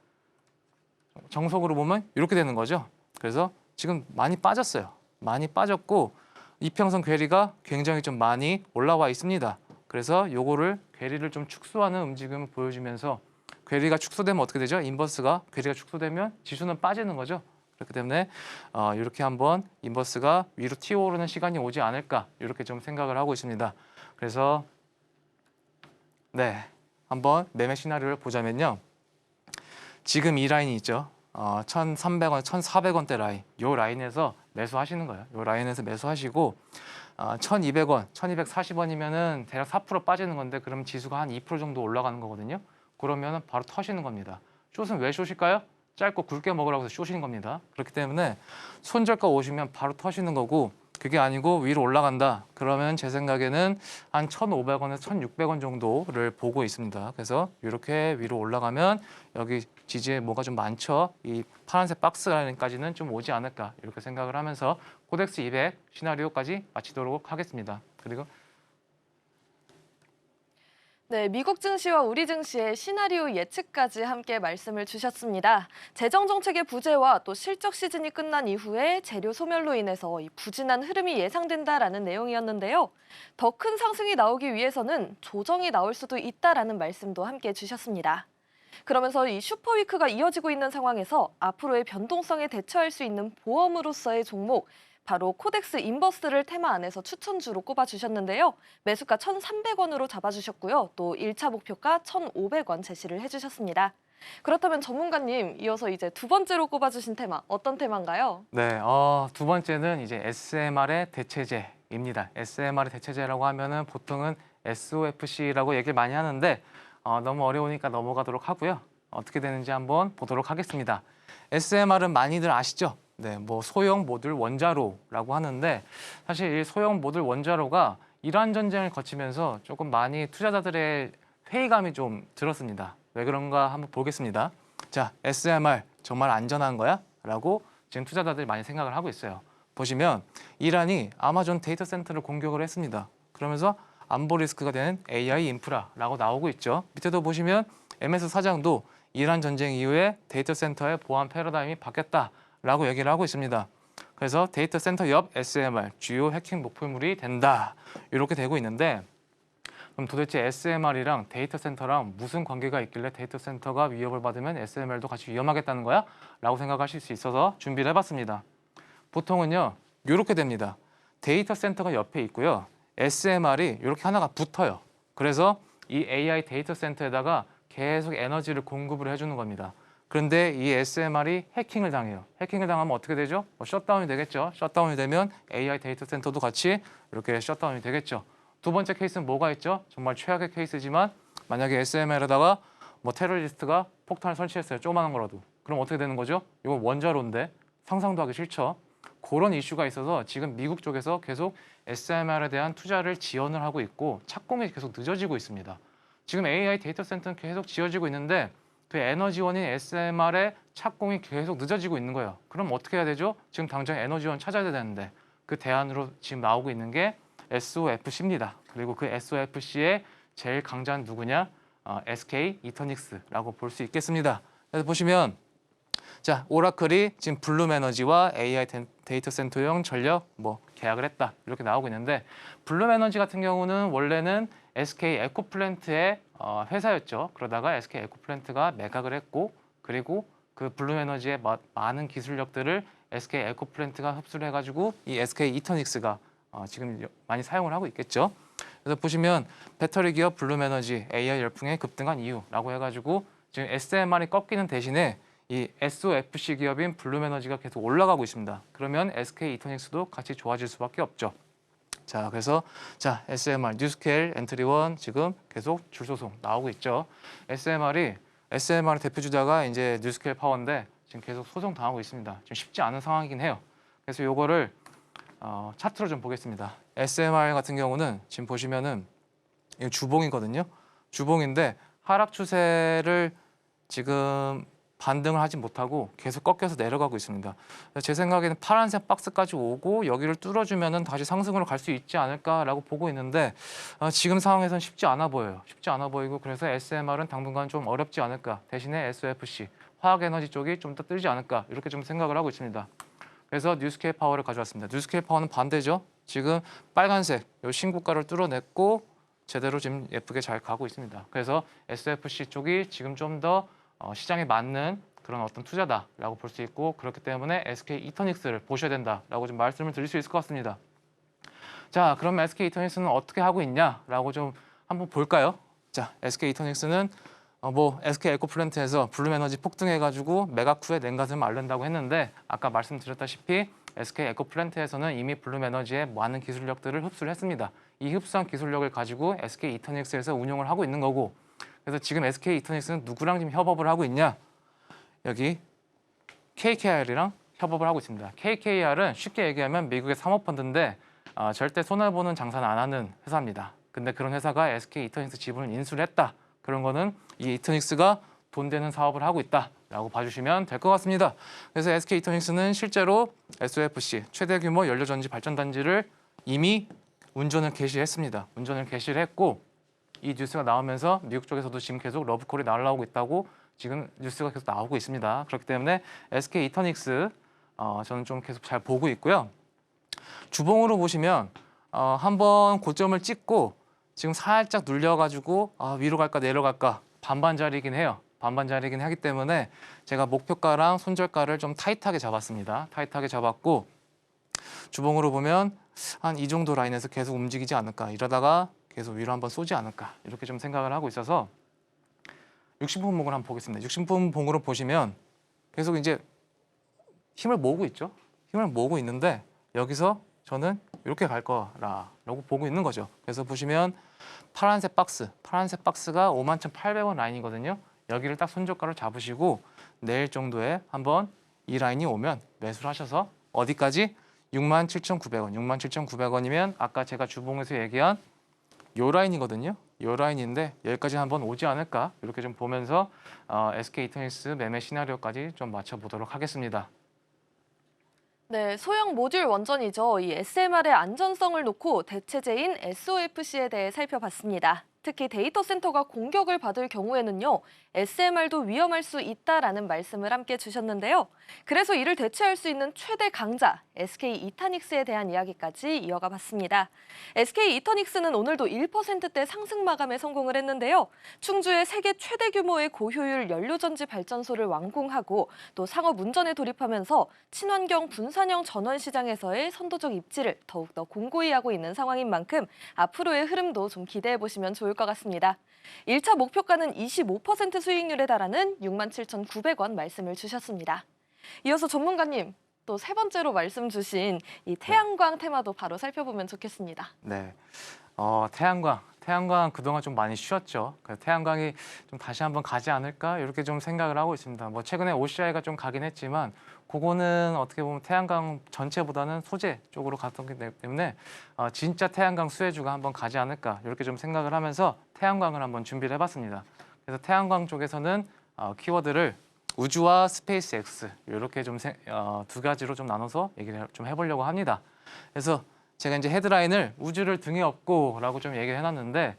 정석으로 보면 이렇게 되는 거죠. 그래서 지금 많이 빠졌어요. 많이 빠졌고 이평선 괴리가 굉장히 좀 많이 올라와 있습니다. 그래서 요거를 괴리를 좀 축소하는 움직임을 보여주면서, 괴리가 축소되면 어떻게 되죠? 인버스가 괴리가 축소되면 지수는 빠지는 거죠. 그렇기 때문에 이렇게 한번 인버스가 위로 튀어오르는 시간이 오지 않을까 이렇게 좀 생각을 하고 있습니다. 그래서 네, 한번 매매 시나리오를 보자면요. 지금 이 라인이 있죠. 1,300원, 1,400원대 라인. 요 라인에서 매수하시는 거예요. 요 라인에서 매수하시고 1,200원, 1,240원이면은 대략 4% 빠지는 건데 그럼 지수가 한 2% 정도 올라가는 거거든요. 그러면은 바로 터시는 겁니다. 숏은 왜 숏일까요? 짧고 굵게 먹으라고 해서 숏인 겁니다. 그렇기 때문에 손절가 오시면 바로 터시는 거고, 그게 아니고 위로 올라간다. 그러면 제 생각에는 한 1,500원에서 1,600원 정도를 보고 있습니다. 그래서 이렇게 위로 올라가면 여기 지지에 뭐가 좀 많죠. 이 파란색 박스 라인까지는 좀 오지 않을까 이렇게 생각을 하면서 코덱스 200 시나리오까지 마치도록 하겠습니다. 그리고 네, 미국 증시와 우리 증시의 시나리오 예측까지 함께 말씀을 주셨습니다. 재정 정책의 부재와 또 실적 시즌이 끝난 이후에 재료 소멸로 인해서 이 부진한 흐름이 예상된다라는 내용이었는데요. 더 큰 상승이 나오기 위해서는 조정이 나올 수도 있다라는 말씀도 함께 주셨습니다. 그러면서 이 슈퍼위크가 이어지고 있는 상황에서 앞으로의 변동성에 대처할 수 있는 보험으로서의 종목, 바로 코덱스 인버스를 테마 안에서 추천주로 꼽아주셨는데요. 매수가 1,300원으로 잡아주셨고요. 또 1차 목표가 1,500원 제시를 해주셨습니다. 그렇다면 전문가님, 이어서 이제 두 번째로 꼽아주신 테마, 어떤 테마인가요? 네, 두 번째는 이제 SMR의 대체제입니다. SMR의 대체제라고 하면은 보통은 SOFC라고 얘기를 많이 하는데 너무 어려우니까 넘어가도록 하고요. 어떻게 되는지 한번 보도록 하겠습니다. SMR은 많이들 아시죠? 네, 뭐 소형 모듈 원자로라고 하는데 사실 이 소형 모듈 원자로가 이란 전쟁을 거치면서 조금 많이 투자자들의 회의감이 좀 들었습니다. 왜 그런가 한번 보겠습니다. 자, SMR 정말 안전한 거야? 라고 지금 투자자들이 많이 생각을 하고 있어요. 보시면 이란이 아마존 데이터 센터를 공격을 했습니다. 그러면서 안보 리스크가 되는 AI 인프라라고 나오고 있죠. 밑에도 보시면 MS 사장도 이란 전쟁 이후에 데이터 센터의 보안 패러다임이 바뀌었다라고 얘기를 하고 있습니다. 그래서 데이터 센터 옆 SMR 주요 해킹 목표물이 된다. 이렇게 되고 있는데 그럼 도대체 SMR이랑 데이터 센터랑 무슨 관계가 있길래 데이터 센터가 위협을 받으면 SMR도 같이 위험하겠다는 거야? 라고 생각하실 수 있어서 준비를 해봤습니다. 보통은요, 이렇게 됩니다. 데이터 센터가 옆에 있고요. SMR이 이렇게 하나가 붙어요. 그래서 이 AI 데이터 센터에다가 계속 에너지를 공급을 해주는 겁니다. 그런데 이 SMR이 해킹을 당해요. 해킹을 당하면 어떻게 되죠? 셧다운이 되겠죠. 셧다운이 되면 AI 데이터 센터도 같이 이렇게 셧다운이 되겠죠. 두 번째 케이스는 뭐가 있죠? 정말 최악의 케이스지만 만약에 SMR에다가 뭐 테러리스트가 폭탄을 설치했어요. 조그마한 거라도. 그럼 어떻게 되는 거죠? 이건 원자로인데 상상도 하기 싫죠. 그런 이슈가 있어서 지금 미국 쪽에서 계속 SMR에 대한 투자를 지연을 하고 있고 착공이 계속 늦어지고 있습니다. 지금 AI 데이터 센터는 계속 지어지고 있는데 그 에너지원인 SMR의 착공이 계속 늦어지고 있는 거예요. 그럼 어떻게 해야 되죠? 지금 당장 에너지원 찾아야 되는데 그 대안으로 지금 나오고 있는 게 SOFC입니다. 그리고 그 SOFC의 제일 강자는 누구냐? SK 이터닉스라고 볼 수 있겠습니다. 그래서 보시면 자, 오라클이 지금 블룸 에너지와 AI 데이터 센터용 전력 계약을 했다. 이렇게 나오고 있는데 블룸 에너지 같은 경우는 원래는 SK 에코플랜트의 회사였죠. 그러다가 SK 에코플랜트가 매각을 했고 그리고 그 블룸 에너지의 많은 기술력들을 SK 에코플랜트가 흡수를 해가지고 이 SK 이터닉스가 지금 많이 사용을 하고 있겠죠. 그래서 보시면 배터리 기업 블룸 에너지 AI 열풍에 급등한 이유라고 해가지고 지금 SMR이 꺾이는 대신에 이 SOFC 기업인 블룸 에너지가 계속 올라가고 있습니다. 그러면 SK 이터닉스도 같이 좋아질 수밖에 없죠. 자, 그래서 자, SMR 뉴스케일 엔트리원 지금 계속 줄 소송 나오고 있죠. SMR의 대표 주자가 이제 뉴스케일 파워인데 지금 계속 소송 당하고 있습니다. 지금 쉽지 않은 상황이긴 해요. 그래서 요거를 차트로 좀 보겠습니다. SMR 같은 경우는 지금 보시면은 이거 주봉이거든요. 주봉인데 하락 추세를 지금 반등을 하지 못하고 계속 꺾여서 내려가고 있습니다. 제 생각에는 파란색 박스까지 오고 여기를 뚫어주면은 다시 상승으로 갈 수 있지 않을까라고 보고 있는데 지금 상황에서는 쉽지 않아 보여요. 쉽지 않아 보이고 그래서 SMR은 당분간 좀 어렵지 않을까. 대신에 SOFC, 화학에너지 쪽이 좀 더 뜨지 않을까 이렇게 좀 생각을 하고 있습니다. 그래서 뉴스케일 파워를 가져왔습니다. 뉴스케일 파워는 반대죠. 지금 빨간색 요 신고가를 뚫어냈고 제대로 지금 예쁘게 잘 가고 있습니다. 그래서 SOFC 쪽이 지금 좀 더 시장에 맞는 그런 어떤 투자다라고 볼 수 있고 그렇기 때문에 SK 이터닉스를 보셔야 된다라고 좀 말씀을 드릴 수 있을 것 같습니다. 자, 그럼 SK 이터닉스는 어떻게 하고 있냐라고 좀 한번 볼까요? 자, SK 이터닉스는 SK 에코플랜트에서 블룸 에너지 폭등해가지고 매각 후에 냉각을 앓는다고 했는데 아까 말씀드렸다시피 SK 에코플랜트에서는 이미 블룸 에너지의 많은 기술력들을 흡수를 했습니다. 이 흡수한 기술력을 가지고 SK 이터닉스에서 운용을 하고 있는 거고 그래서 지금 SK 이터닉스는 누구랑 지금 협업을 하고 있냐? 여기 KKR이랑 협업을 하고 있습니다. KKR은 쉽게 얘기하면 미국의 사모펀드인데 절대 손해보는 장사는 안 하는 회사입니다. 근데 그런 회사가 SK 이터닉스 지분을 인수를 했다. 그런 거는 이 이터닉스가 돈 되는 사업을 하고 있다라고 봐주시면 될 것 같습니다. 그래서 SK 이터닉스는 실제로 SOFC 최대 규모 연료전지 발전단지를 이미 운전을 개시했습니다. 운전을 개시를 했고 이 뉴스가 나오면서 미국 쪽에서도 지금 계속 러브콜이 날라오고 있다고 지금 뉴스가 계속 나오고 있습니다. 그렇기 때문에 SK 이터닉스 저는 좀 계속 잘 보고 있고요. 주봉으로 보시면 한번 고점을 찍고 지금 살짝 눌려가지고 위로 갈까 내려갈까 반반짜리이긴 해요. 반반짜리이긴 하기 때문에 제가 목표가랑 손절가를 좀 타이트하게 잡았습니다. 타이트하게 잡았고 주봉으로 보면 한 이 정도 라인에서 계속 움직이지 않을까 이러다가 계속 위로 한번 쏘지 않을까 이렇게 좀 생각을 하고 있어서 60분 봉을 한번 보겠습니다. 60분 봉으로 보시면 계속 이제 힘을 모으고 있죠. 힘을 모으고 있는데 여기서 저는 이렇게 갈 거라고 보고 있는 거죠. 그래서 보시면 파란색 박스가 51,800원 라인이거든요. 여기를 딱 손절가로 잡으시고 내일 정도에 한번 이 라인이 오면 매수를 하셔서 어디까지? 67,900원. 67,900원이면 아까 제가 주봉에서 얘기한 요 라인이거든요. 요 라인인데 여기까지 한번 오지 않을까 이렇게 좀 보면서 SK 이터닉스 매매 시나리오까지 좀 맞춰보도록 하겠습니다. 네, 소형 모듈 원전이죠. 이 SMR의 안전성을 놓고 대체제인 SOFC에 대해 살펴봤습니다. 특히 데이터 센터가 공격을 받을 경우에는요, SMR도 위험할 수 있다라는 말씀을 함께 주셨는데요. 그래서 이를 대체할 수 있는 최대 강자, SK 이터닉스에 대한 이야기까지 이어가 봤습니다. SK 이터닉스는 오늘도 1%대 상승 마감에 성공을 했는데요. 충주의 세계 최대 규모의 고효율 연료전지 발전소를 완공하고 또 상업 운전에 돌입하면서 친환경 분산형 전원 시장에서의 선도적 입지를 더욱더 공고히 하고 있는 상황인 만큼 앞으로의 흐름도 좀 기대해 보시면 좋을 것 같습니다. 1차 목표가는 25% 수익률에 달하는 67,900원 말씀을 주셨습니다. 이어서 전문가님, 또 세 번째로 말씀 주신 이 태양광 테마도 바로 살펴보면 좋겠습니다. 네, 태양광 그동안 좀 많이 쉬었죠. 그래서 태양광이 좀 다시 한번 가지 않을까 이렇게 좀 생각을 하고 있습니다. 뭐 최근에 OCI가 좀 가긴 했지만 그거는 어떻게 보면 태양광 전체보다는 소재 쪽으로 갔던 기 때문에 진짜 태양광 수혜주가 한번 가지 않을까 이렇게 좀 생각을 하면서 태양광을 한번 준비를 해봤습니다. 그래서 태양광 쪽에서는 키워드를 우주와 스페이스 X 이렇게 좀 두 가지로 좀 나눠서 얘기를 좀 해보려고 합니다. 그래서 제가 이제 헤드라인을 우주를 등에 업고라고 좀 얘기를 해놨는데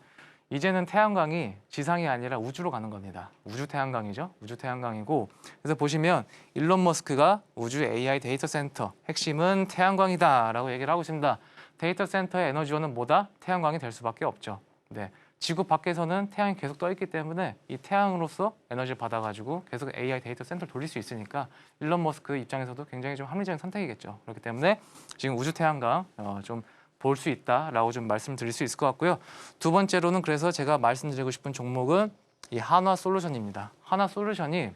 이제는 태양광이 지상이 아니라 우주로 가는 겁니다. 우주 태양광이죠. 우주 태양광이고 그래서 보시면 일론 머스크가 우주 AI 데이터 센터 핵심은 태양광이다라고 얘기를 하고 있습니다. 데이터 센터의 에너지원은 뭐다? 태양광이 될 수밖에 없죠. 네. 지구 밖에서는 태양이 계속 떠 있기 때문에 이 태양으로서 에너지를 받아가지고 계속 AI 데이터 센터를 돌릴 수 있으니까 일론 머스크 입장에서도 굉장히 좀 합리적인 선택이겠죠. 그렇기 때문에 지금 우주 태양광 좀 볼 수 있다라고 좀 말씀드릴 수 있을 것 같고요. 두 번째로는 그래서 제가 말씀드리고 싶은 종목은 이 한화솔루션입니다. 한화솔루션이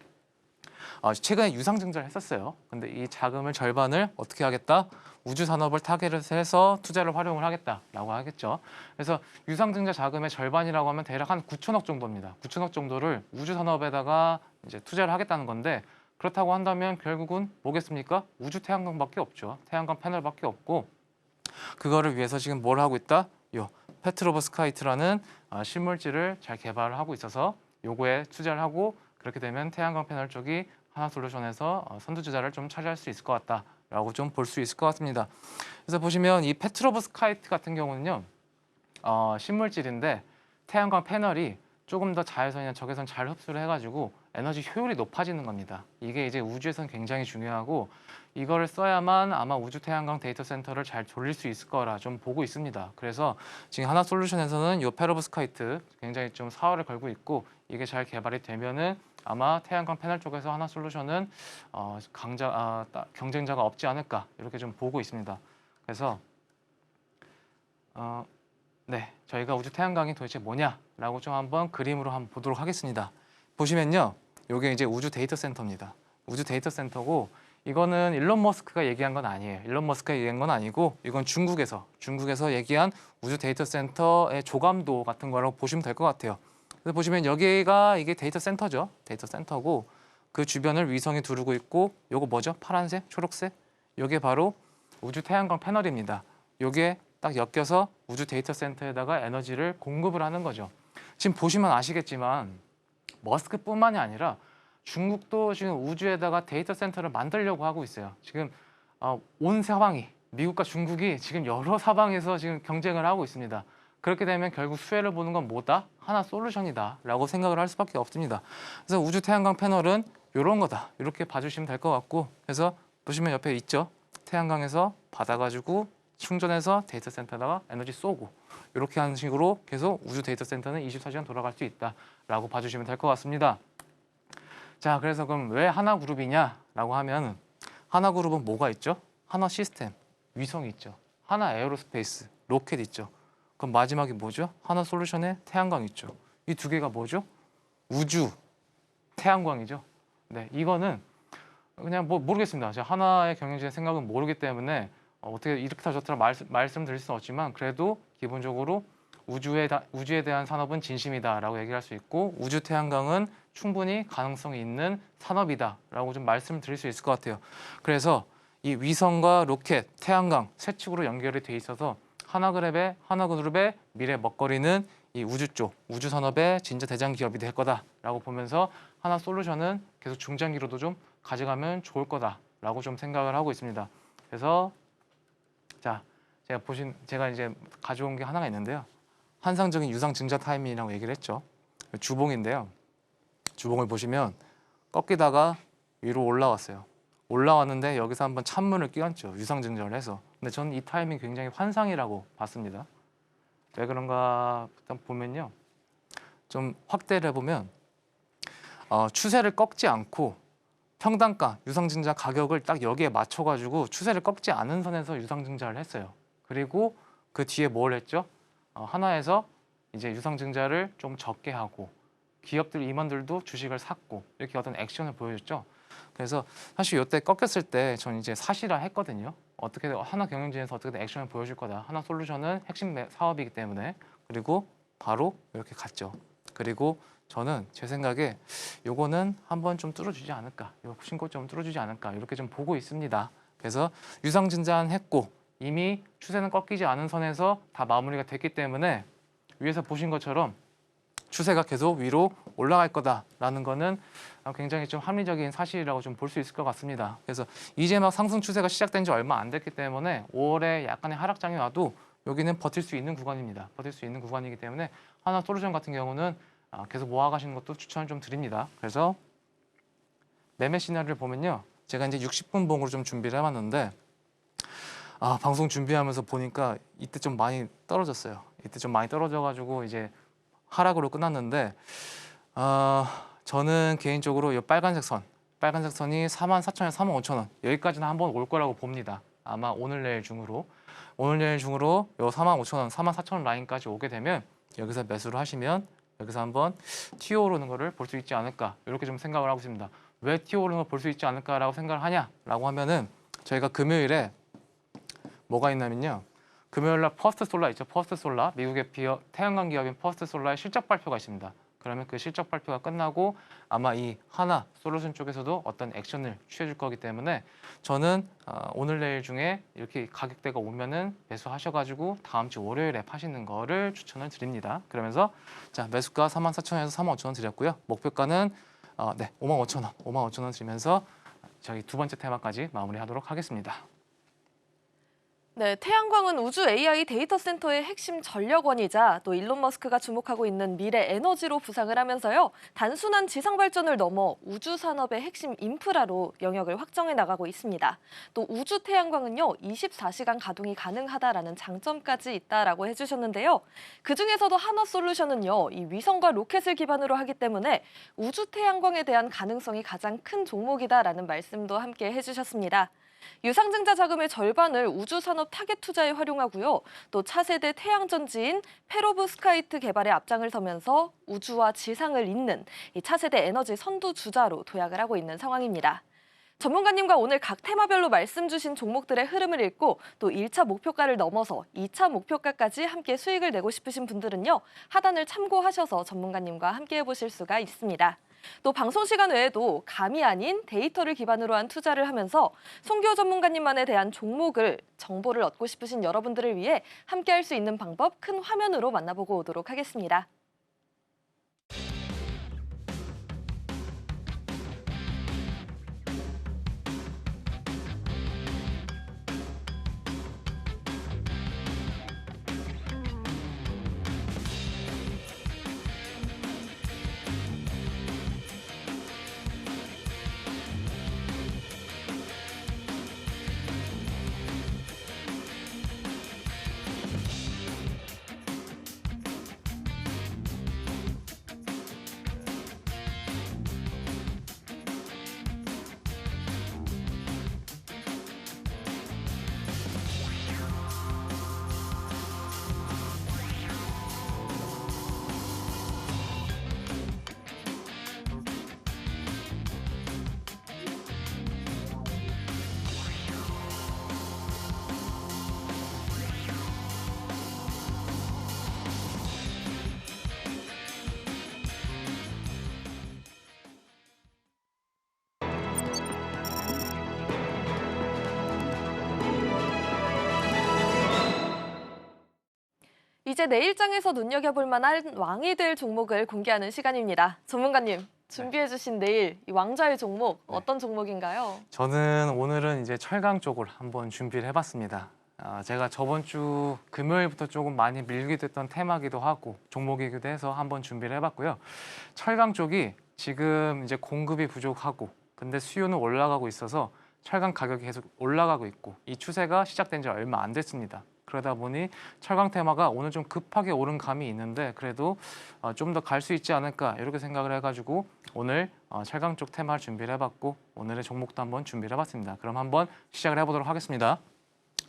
최근에 유상증자를 했었어요. 근데 이 자금을 절반을 어떻게 하겠다? 우주 산업을 타겟을 해서 투자를 활용을 하겠다라고 하겠죠. 그래서 유상증자 자금의 절반이라고 하면 대략 한 9천억 정도입니다. 9천억 정도를 우주 산업에다가 이제 투자를 하겠다는 건데 그렇다고 한다면 결국은 뭐겠습니까? 우주 태양광밖에 없죠. 태양광 패널밖에 없고 그거를 위해서 지금 뭘 하고 있다? 요 페트로브스카이트라는 신물질을 잘 개발을 하고 있어서 요거에 투자를 하고 그렇게 되면 태양광 패널 쪽이 한화솔루션에서 선두주자를 좀 차지할 수 있을 것 같다라고 좀 볼 수 있을 것 같습니다. 그래서 보시면 이 페트로브스카이트 같은 경우는요, 신물질인데 태양광 패널이 조금 더 자외선이나 적외선 잘 흡수를 해가지고 에너지 효율이 높아지는 겁니다. 이게 이제 우주에서는 굉장히 중요하고 이거를 써야만 아마 우주 태양광 데이터 센터를 잘 돌릴 수 있을 거라 좀 보고 있습니다. 그래서 지금 한화솔루션에서는 이 페로브스카이트 굉장히 좀 사활을 걸고 있고 이게 잘 개발이 되면은 아마 태양광 패널 쪽에서 한화솔루션은 경쟁자가 없지 않을까 이렇게 좀 보고 있습니다. 그래서 네, 저희가 우주 태양광이 도대체 뭐냐라고 좀 한번 그림으로 한번 보도록 하겠습니다. 보시면요, 이게 이제 우주 데이터 센터입니다. 우주 데이터 센터고 이거는 일론 머스크가 얘기한 건 아니에요. 일론 머스크가 얘기한 건 아니고 이건 중국에서 얘기한 우주 데이터 센터의 조감도 같은 거라고 보시면 될 것 같아요. 그래서 보시면 여기가 이게 데이터 센터죠. 데이터 센터고 그 주변을 위성이 두르고 있고 요거 뭐죠? 파란색, 초록색? 요게 바로 우주 태양광 패널입니다. 요게 딱 엮여서 우주 데이터 센터에다가 에너지를 공급을 하는 거죠. 지금 보시면 아시겠지만 머스크뿐만이 아니라 중국도 지금 우주에다가 데이터 센터를 만들려고 하고 있어요. 지금 온 사방이 미국과 중국이 지금 여러 사방에서 지금 경쟁을 하고 있습니다. 그렇게 되면 결국 수혜를 보는 건 뭐다? 하나 솔루션이다라고 생각을 할 수밖에 없습니다. 그래서 우주 태양광 패널은 이런 거다. 이렇게 봐주시면 될 것 같고, 그래서 보시면 옆에 있죠. 태양광에서 받아가지고 충전해서 데이터 센터에다가 에너지 쏘고 이렇게 하는 식으로 계속 우주 데이터 센터는 24시간 돌아갈 수 있다라고 봐주시면 될 것 같습니다. 자, 그래서 그럼 왜 하나그룹이냐라고 하면 하나그룹은 뭐가 있죠? 하나 시스템, 위성이 있죠. 하나 에어로스페이스, 로켓 있죠. 그럼 마지막이 뭐죠? 하나 솔루션에 태양광 있죠. 이 두 개가 뭐죠? 우주, 태양광이죠. 네, 이거는 그냥 뭐 모르겠습니다. 제가 하나의 경영진의 생각은 모르기 때문에 어떻게 이렇다 저렇다 말씀드릴 수는 없지만 그래도 기본적으로 우주에 대한 산업은 진심이다라고 얘기할 수 있고 우주 태양광은 충분히 가능성이 있는 산업이다라고 좀 말씀을 드릴 수 있을 것 같아요. 그래서 이 위성과 로켓, 태양광 세 축으로 연결이 돼 있어서 하나그룹의 미래 먹거리는 이 우주 쪽, 우주 산업의 진짜 대장 기업이 될 거다라고 보면서 하나 솔루션은 계속 중장기로도 좀 가져가면 좋을 거다라고 좀 생각을 하고 있습니다. 그래서 자, 제가 이제 가져온 게 하나가 있는데요. 환상적인 유상 증자 타이밍이라고 얘기를 했죠. 주봉인데요. 주봉을 보시면 꺾이다가 위로 올라왔어요. 올라왔는데 여기서 한번 찬물을 끼얹죠. 유상 증자를 해서. 근데 저는 이 타이밍이 굉장히 환상이라고 봤습니다. 왜 그런가 일단 보면요. 좀 확대를 해보면 추세를 꺾지 않고 평단가 유상증자 가격을 딱 여기에 맞춰가지고 추세를 꺾지 않은 선에서 유상증자를 했어요. 그리고 그 뒤에 뭘 했죠? 하나에서 이제 유상증자를 좀 적게 하고 기업들 임원들도 주식을 샀고 이렇게 어떤 액션을 보여줬죠. 그래서 사실 이때 꺾였을 때 전 이제 사실화 했거든요. 어떻게든 하나 경영진에서 어떻게든 액션을 보여줄 거다. 하나 솔루션은 핵심 사업이기 때문에 그리고 바로 이렇게 갔죠. 그리고 저는 제 생각에 요거는 한번 좀 뚫어주지 않을까, 요 신고점 뚫어주지 않을까 이렇게 좀 보고 있습니다. 그래서 유상증자했고 이미 추세는 꺾이지 않은 선에서 다 마무리가 됐기 때문에 위에서 보신 것처럼 추세가 계속 위로 올라갈 거다라는 거는 굉장히 좀 합리적인 사실이라고 좀 볼 수 있을 것 같습니다. 그래서 이제 막 상승 추세가 시작된 지 얼마 안 됐기 때문에 5월에 약간의 하락장이 와도 여기는 버틸 수 있는 구간입니다. 버틸 수 있는 구간이기 때문에 하나 솔루션 같은 경우는 계속 모아가시는 것도 추천을 좀 드립니다. 그래서 매매 시나리오를 보면요. 제가 이제 60분 봉으로 좀 준비를 해봤는데 방송 준비하면서 보니까 이때 좀 많이 떨어졌어요. 이때 좀 많이 떨어져가지고 이제 하락으로 끝났는데 저는 개인적으로 이 빨간색 선이 44,000원, 45,000원 여기까지는 한번 올 거라고 봅니다. 아마 오늘 내일 중으로 요 45,000원, 44,000원 라인까지 오게 되면 여기서 매수를 하시면 여기서 한번 튀어 오르는 거를 볼 수 있지 않을까 이렇게 좀 생각을 하고 있습니다. 왜 튀어 오르는 걸 볼 수 있지 않을까라고 생각을 하냐라고 하면은 저희가 금요일에 뭐가 있냐면요. 금요일 날 퍼스트 솔라 있죠. 퍼스트 솔라 미국의 태양광 기업인 퍼스트 솔라의 실적 발표가 있습니다. 그러면 그 실적 발표가 끝나고 아마 이 하나 솔루션 쪽에서도 어떤 액션을 취해줄 거기 때문에 저는 오늘 내일 중에 이렇게 가격대가 오면은 매수하셔가지고 다음 주 월요일에 파시는 거를 추천을 드립니다. 그러면서 자 매수가 44,000원에서 45,000원 드렸고요. 목표가는 55,000원 드리면서 저희 두 번째 테마까지 마무리하도록 하겠습니다. 네, 태양광은 우주 AI 데이터 센터의 핵심 전력원이자 또 일론 머스크가 주목하고 있는 미래 에너지로 부상을 하면서요. 단순한 지상 발전을 넘어 우주 산업의 핵심 인프라로 영역을 확정해 나가고 있습니다. 또 우주 태양광은요. 24시간 가동이 가능하다라는 장점까지 있다라고 해주셨는데요. 그중에서도 하나 솔루션은요. 이 위성과 로켓을 기반으로 하기 때문에 우주 태양광에 대한 가능성이 가장 큰 종목이다라는 말씀도 함께 해주셨습니다. 유상증자 자금의 절반을 우주산업 타겟 투자에 활용하고요. 또 차세대 태양전지인 페로브스카이트 개발에 앞장을 서면서 우주와 지상을 잇는 이 차세대 에너지 선두주자로 도약을 하고 있는 상황입니다. 전문가님과 오늘 각 테마별로 말씀 주신 종목들의 흐름을 읽고 또 1차 목표가를 넘어서 2차 목표가까지 함께 수익을 내고 싶으신 분들은요. 하단을 참고하셔서 전문가님과 함께 해보실 수가 있습니다. 또 방송 시간 외에도 감이 아닌 데이터를 기반으로 한 투자를 하면서 송기호 전문가님만에 대한 종목을 정보를 얻고 싶으신 여러분들을 위해 함께할 수 있는 방법 큰 화면으로 만나보고 오도록 하겠습니다. 이제 내일장에서 눈여겨볼 만한 왕이 될 종목을 공개하는 시간입니다. 전문가님, 준비해주신 내일 이 왕좌의 종목 어떤 종목인가요? 저는 오늘은 이제 철강 쪽을 한번 준비를 해봤습니다. 제가 저번 주 금요일부터 조금 많이 밀게 됐던 테마기도 하고 종목이기도 해서 한번 준비를 해봤고요. 철강 쪽이 지금 이제 공급이 부족하고 근데 수요는 올라가고 있어서 철강 가격이 계속 올라가고 있고 이 추세가 시작된 지 얼마 안 됐습니다. 그러다 보니 철강 테마가 오늘 좀 급하게 오른 감이 있는데 그래도 좀 더 갈 수 있지 않을까 이렇게 생각을 해가지고 오늘 철강 쪽 테마를 준비를 해봤고 오늘의 종목도 한번 준비를 해봤습니다. 그럼 한번 시작을 해보도록 하겠습니다.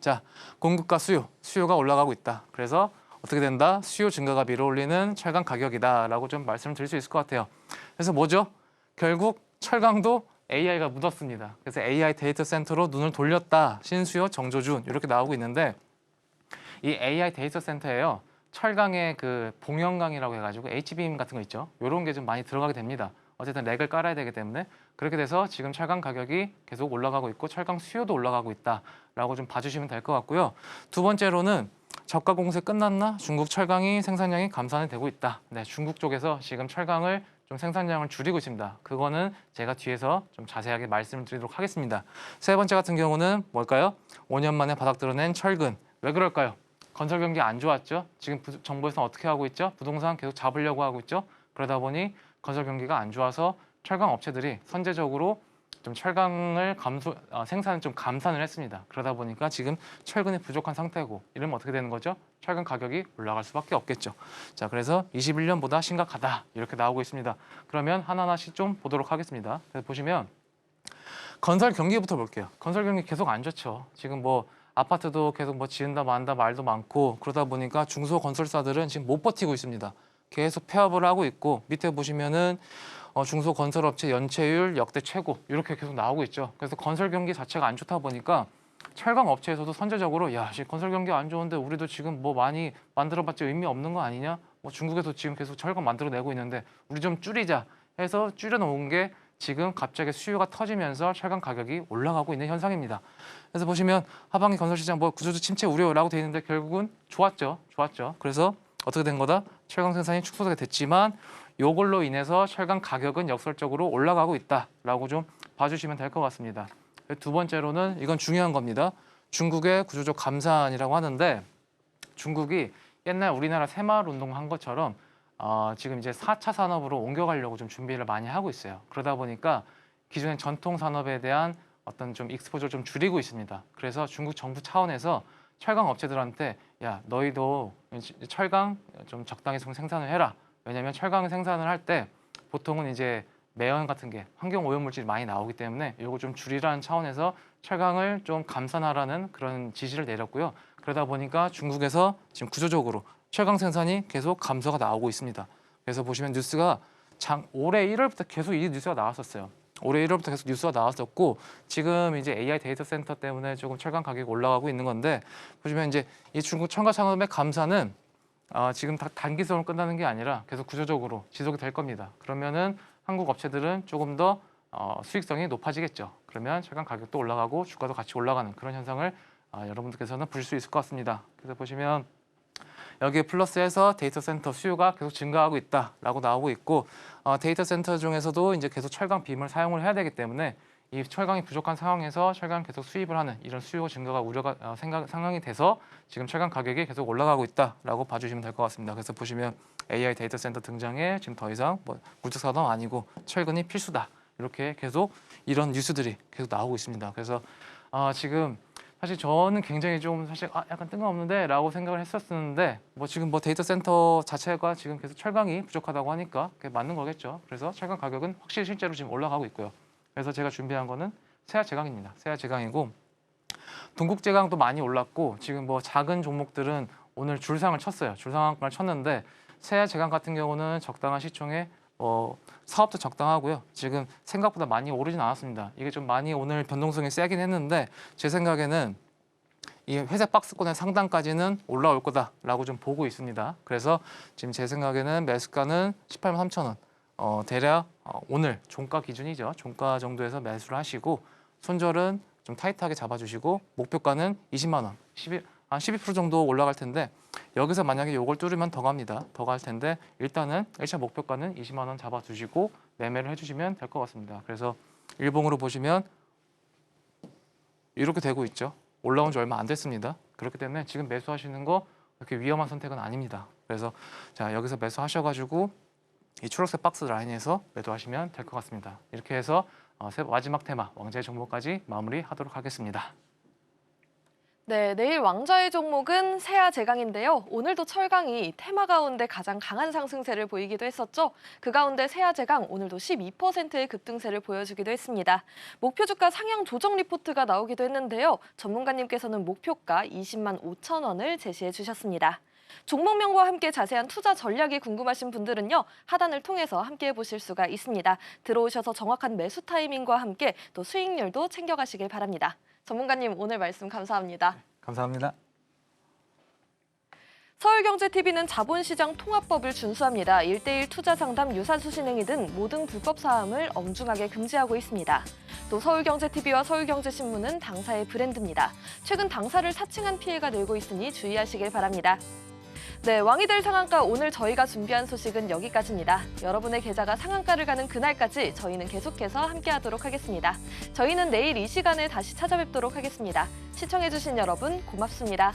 자, 공급과 수요가 올라가고 있다. 그래서 어떻게 된다? 수요 증가가 밀어올리는 철강 가격이다라고 좀 말씀을 드릴 수 있을 것 같아요. 그래서 뭐죠? 결국 철강도 AI가 묻었습니다. 그래서 AI 데이터 센터로 눈을 돌렸다. 신수요, 정조준 이렇게 나오고 있는데 이 AI 데이터 센터에요. 철강의 그 봉연강이라고 해가지고 HBM 같은 거 있죠. 이런 게 좀 많이 들어가게 됩니다. 어쨌든 렉을 깔아야 되기 때문에 그렇게 돼서 지금 철강 가격이 계속 올라가고 있고 철강 수요도 올라가고 있다라고 좀 봐주시면 될 것 같고요. 두 번째로는 저가 공세 끝났나? 중국 철강이 생산량이 감산이 되고 있다. 네, 중국 쪽에서 지금 철강을 좀 생산량을 줄이고 있습니다. 그거는 제가 뒤에서 좀 자세하게 말씀을 드리도록 하겠습니다. 세 번째 같은 경우는 뭘까요? 5년 만에 바닥 드러낸 철근. 왜 그럴까요? 건설 경기 안 좋았죠. 지금 정부에서는 어떻게 하고 있죠? 부동산 계속 잡으려고 하고 있죠. 그러다 보니 건설 경기가 안 좋아서 철강 업체들이 선제적으로 좀 철강을 생산을 좀 감산을 했습니다. 그러다 보니까 지금 철근이 부족한 상태고 이러면 어떻게 되는 거죠? 철근 가격이 올라갈 수밖에 없겠죠. 자, 그래서 21년보다 심각하다 이렇게 나오고 있습니다. 그러면 하나하나씩 좀 보도록 하겠습니다. 그래서 보시면 건설 경기부터 볼게요. 건설 경기 계속 안 좋죠. 지금 뭐 아파트도 계속 뭐 지은다 만다 말도 많고 그러다 보니까 중소건설사들은 지금 못 버티고 있습니다. 계속 폐업을 하고 있고 밑에 보시면은 중소건설업체 연체율 역대 최고 이렇게 계속 나오고 있죠. 그래서 건설 경기 자체가 안 좋다 보니까 철강 업체에서도 선제적으로 야, 건설 경기 안 좋은데 우리도 지금 뭐 많이 만들어봤자 의미 없는 거 아니냐? 뭐 중국에서 지금 계속 철강 만들어내고 있는데 우리 좀 줄이자 해서 줄여놓은 게 지금 갑자기 수요가 터지면서 철강 가격이 올라가고 있는 현상입니다. 그래서 보시면 하반기 건설 시장 뭐 구조적 침체 우려라고 돼 있는데 결국은 좋았죠. 그래서 어떻게 된 거다? 철강 생산이 축소가 됐지만 이걸로 인해서 철강 가격은 역설적으로 올라가고 있다라고 좀 봐주시면 될 것 같습니다. 두 번째로는 이건 중요한 겁니다. 중국의 구조적 감산이라고 하는데 중국이 옛날 우리나라 새마을 운동 한 것처럼 지금 이제 4차 산업으로 옮겨가려고 좀 준비를 많이 하고 있어요. 그러다 보니까 기존의 전통 산업에 대한 어떤 좀 익스포저를 좀 줄이고 있습니다. 그래서 중국 정부 차원에서 철강 업체들한테 야, 너희도 철강 좀 적당히 생산을 해라. 왜냐하면 철강 생산을 할 때 보통은 이제 매연 같은 게 환경 오염 물질이 많이 나오기 때문에 이거 좀 줄이라는 차원에서 철강을 좀 감산하라는 그런 지시를 내렸고요. 그러다 보니까 중국에서 지금 구조적으로 철강 생산이 계속 감소가 나오고 있습니다. 그래서 보시면 뉴스가 올해 1월부터 계속 이 뉴스가 나왔었어요. 올해 1월부터 계속 뉴스가 나왔었고 지금 이제 AI 데이터 센터 때문에 조금 철강 가격이 올라가고 있는 건데 보시면 이제 이 중국 첨가 산업의 감산은 지금 다 단기성으로 끝나는 게 아니라 계속 구조적으로 지속이 될 겁니다. 그러면은 한국 업체들은 조금 더 수익성이 높아지겠죠. 그러면 철강 가격도 올라가고 주가도 같이 올라가는 그런 현상을 여러분들께서는 보실 수 있을 것 같습니다. 그래서 보시면 여기에 플러스해서 데이터 센터 수요가 계속 증가하고 있다라고 나오고 있고 데이터 센터 중에서도 이제 계속 철강 빔을 사용을 해야 되기 때문에 이 철강이 부족한 상황에서 철강 계속 수입을 하는 이런 수요 증가가 우려가 상황이 돼서 지금 철강 가격이 계속 올라가고 있다라고 봐주시면 될 것 같습니다. 그래서 보시면 AI 데이터 센터 등장에 지금 더 이상 뭐 굴뚝사도 아니고 철근이 필수다 이렇게 계속 이런 뉴스들이 계속 나오고 있습니다. 그래서 지금 사실 저는 굉장히 좀 사실 약간 뜬금없는데라고 생각을 했었는데 뭐 지금 뭐 데이터 센터 자체가 지금 계속 철강이 부족하다고 하니까 그게 맞는 거겠죠. 그래서 철강 가격은 확실히 실제로 지금 올라가고 있고요. 그래서 제가 준비한 거는 세아 제강입니다. 세아 제강이고 동국 제강도 많이 올랐고 지금 뭐 작은 종목들은 오늘 줄상을 쳤어요. 줄상을 쳤는데 세아 제강 같은 경우는 적당한 시총에 사업도 적당하고요. 지금 생각보다 많이 오르진 않았습니다. 이게 좀 많이 오늘 변동성이 세긴 했는데 제 생각에는 이 회색 박스권의 상단까지는 올라올 거다라고 좀 보고 있습니다. 그래서 지금 제 생각에는 매수가는 18만 3천 원. 대략 오늘 종가 기준이죠. 종가 정도에서 매수를 하시고 손절은 좀 타이트하게 잡아주시고 목표가는 20만 원, 한 12% 정도 올라갈 텐데 여기서 만약에 이걸 뚫으면 더 갑니다. 더 갈 텐데 일단은 1차 목표가는 20만 원 잡아주시고 매매를 해주시면 될 것 같습니다. 그래서 일봉으로 보시면 이렇게 되고 있죠. 올라온 지 얼마 안 됐습니다. 그렇기 때문에 지금 매수하시는 거 그렇게 위험한 선택은 아닙니다. 그래서 자 여기서 매수하셔가지고 이 초록색 박스 라인에서 매도하시면 될 것 같습니다. 이렇게 해서 마지막 테마 왕자의 종목까지 마무리하도록 하겠습니다. 네, 내일 왕좌의 종목은 세아 제강인데요. 오늘도 철강이 테마 가운데 가장 강한 상승세를 보이기도 했었죠. 그 가운데 세아 제강 오늘도 12%의 급등세를 보여주기도 했습니다. 목표 주가 상향 조정 리포트가 나오기도 했는데요. 전문가님께서는 목표가 20만 5천 원을 제시해 주셨습니다. 종목명과 함께 자세한 투자 전략이 궁금하신 분들은요. 하단을 통해서 함께 해보실 수가 있습니다. 들어오셔서 정확한 매수 타이밍과 함께 또 수익률도 챙겨가시길 바랍니다. 전문가님 오늘 말씀 감사합니다. 감사합니다. 서울경제TV는 자본시장 통합법을 준수합니다. 1:1 투자 상담 유사수 신행위 등 모든 불법 사항을 엄중하게 금지하고 있습니다. 또 서울경제TV와 서울경제신문은 당사의 브랜드입니다. 최근 당사를 사칭한 피해가 늘고 있으니 주의하시길 바랍니다. 네, 왕이 될 상한가 오늘 저희가 준비한 소식은 여기까지입니다. 여러분의 계좌가 상한가를 가는 그날까지 저희는 계속해서 함께하도록 하겠습니다. 저희는 내일 이 시간에 다시 찾아뵙도록 하겠습니다. 시청해주신 여러분 고맙습니다.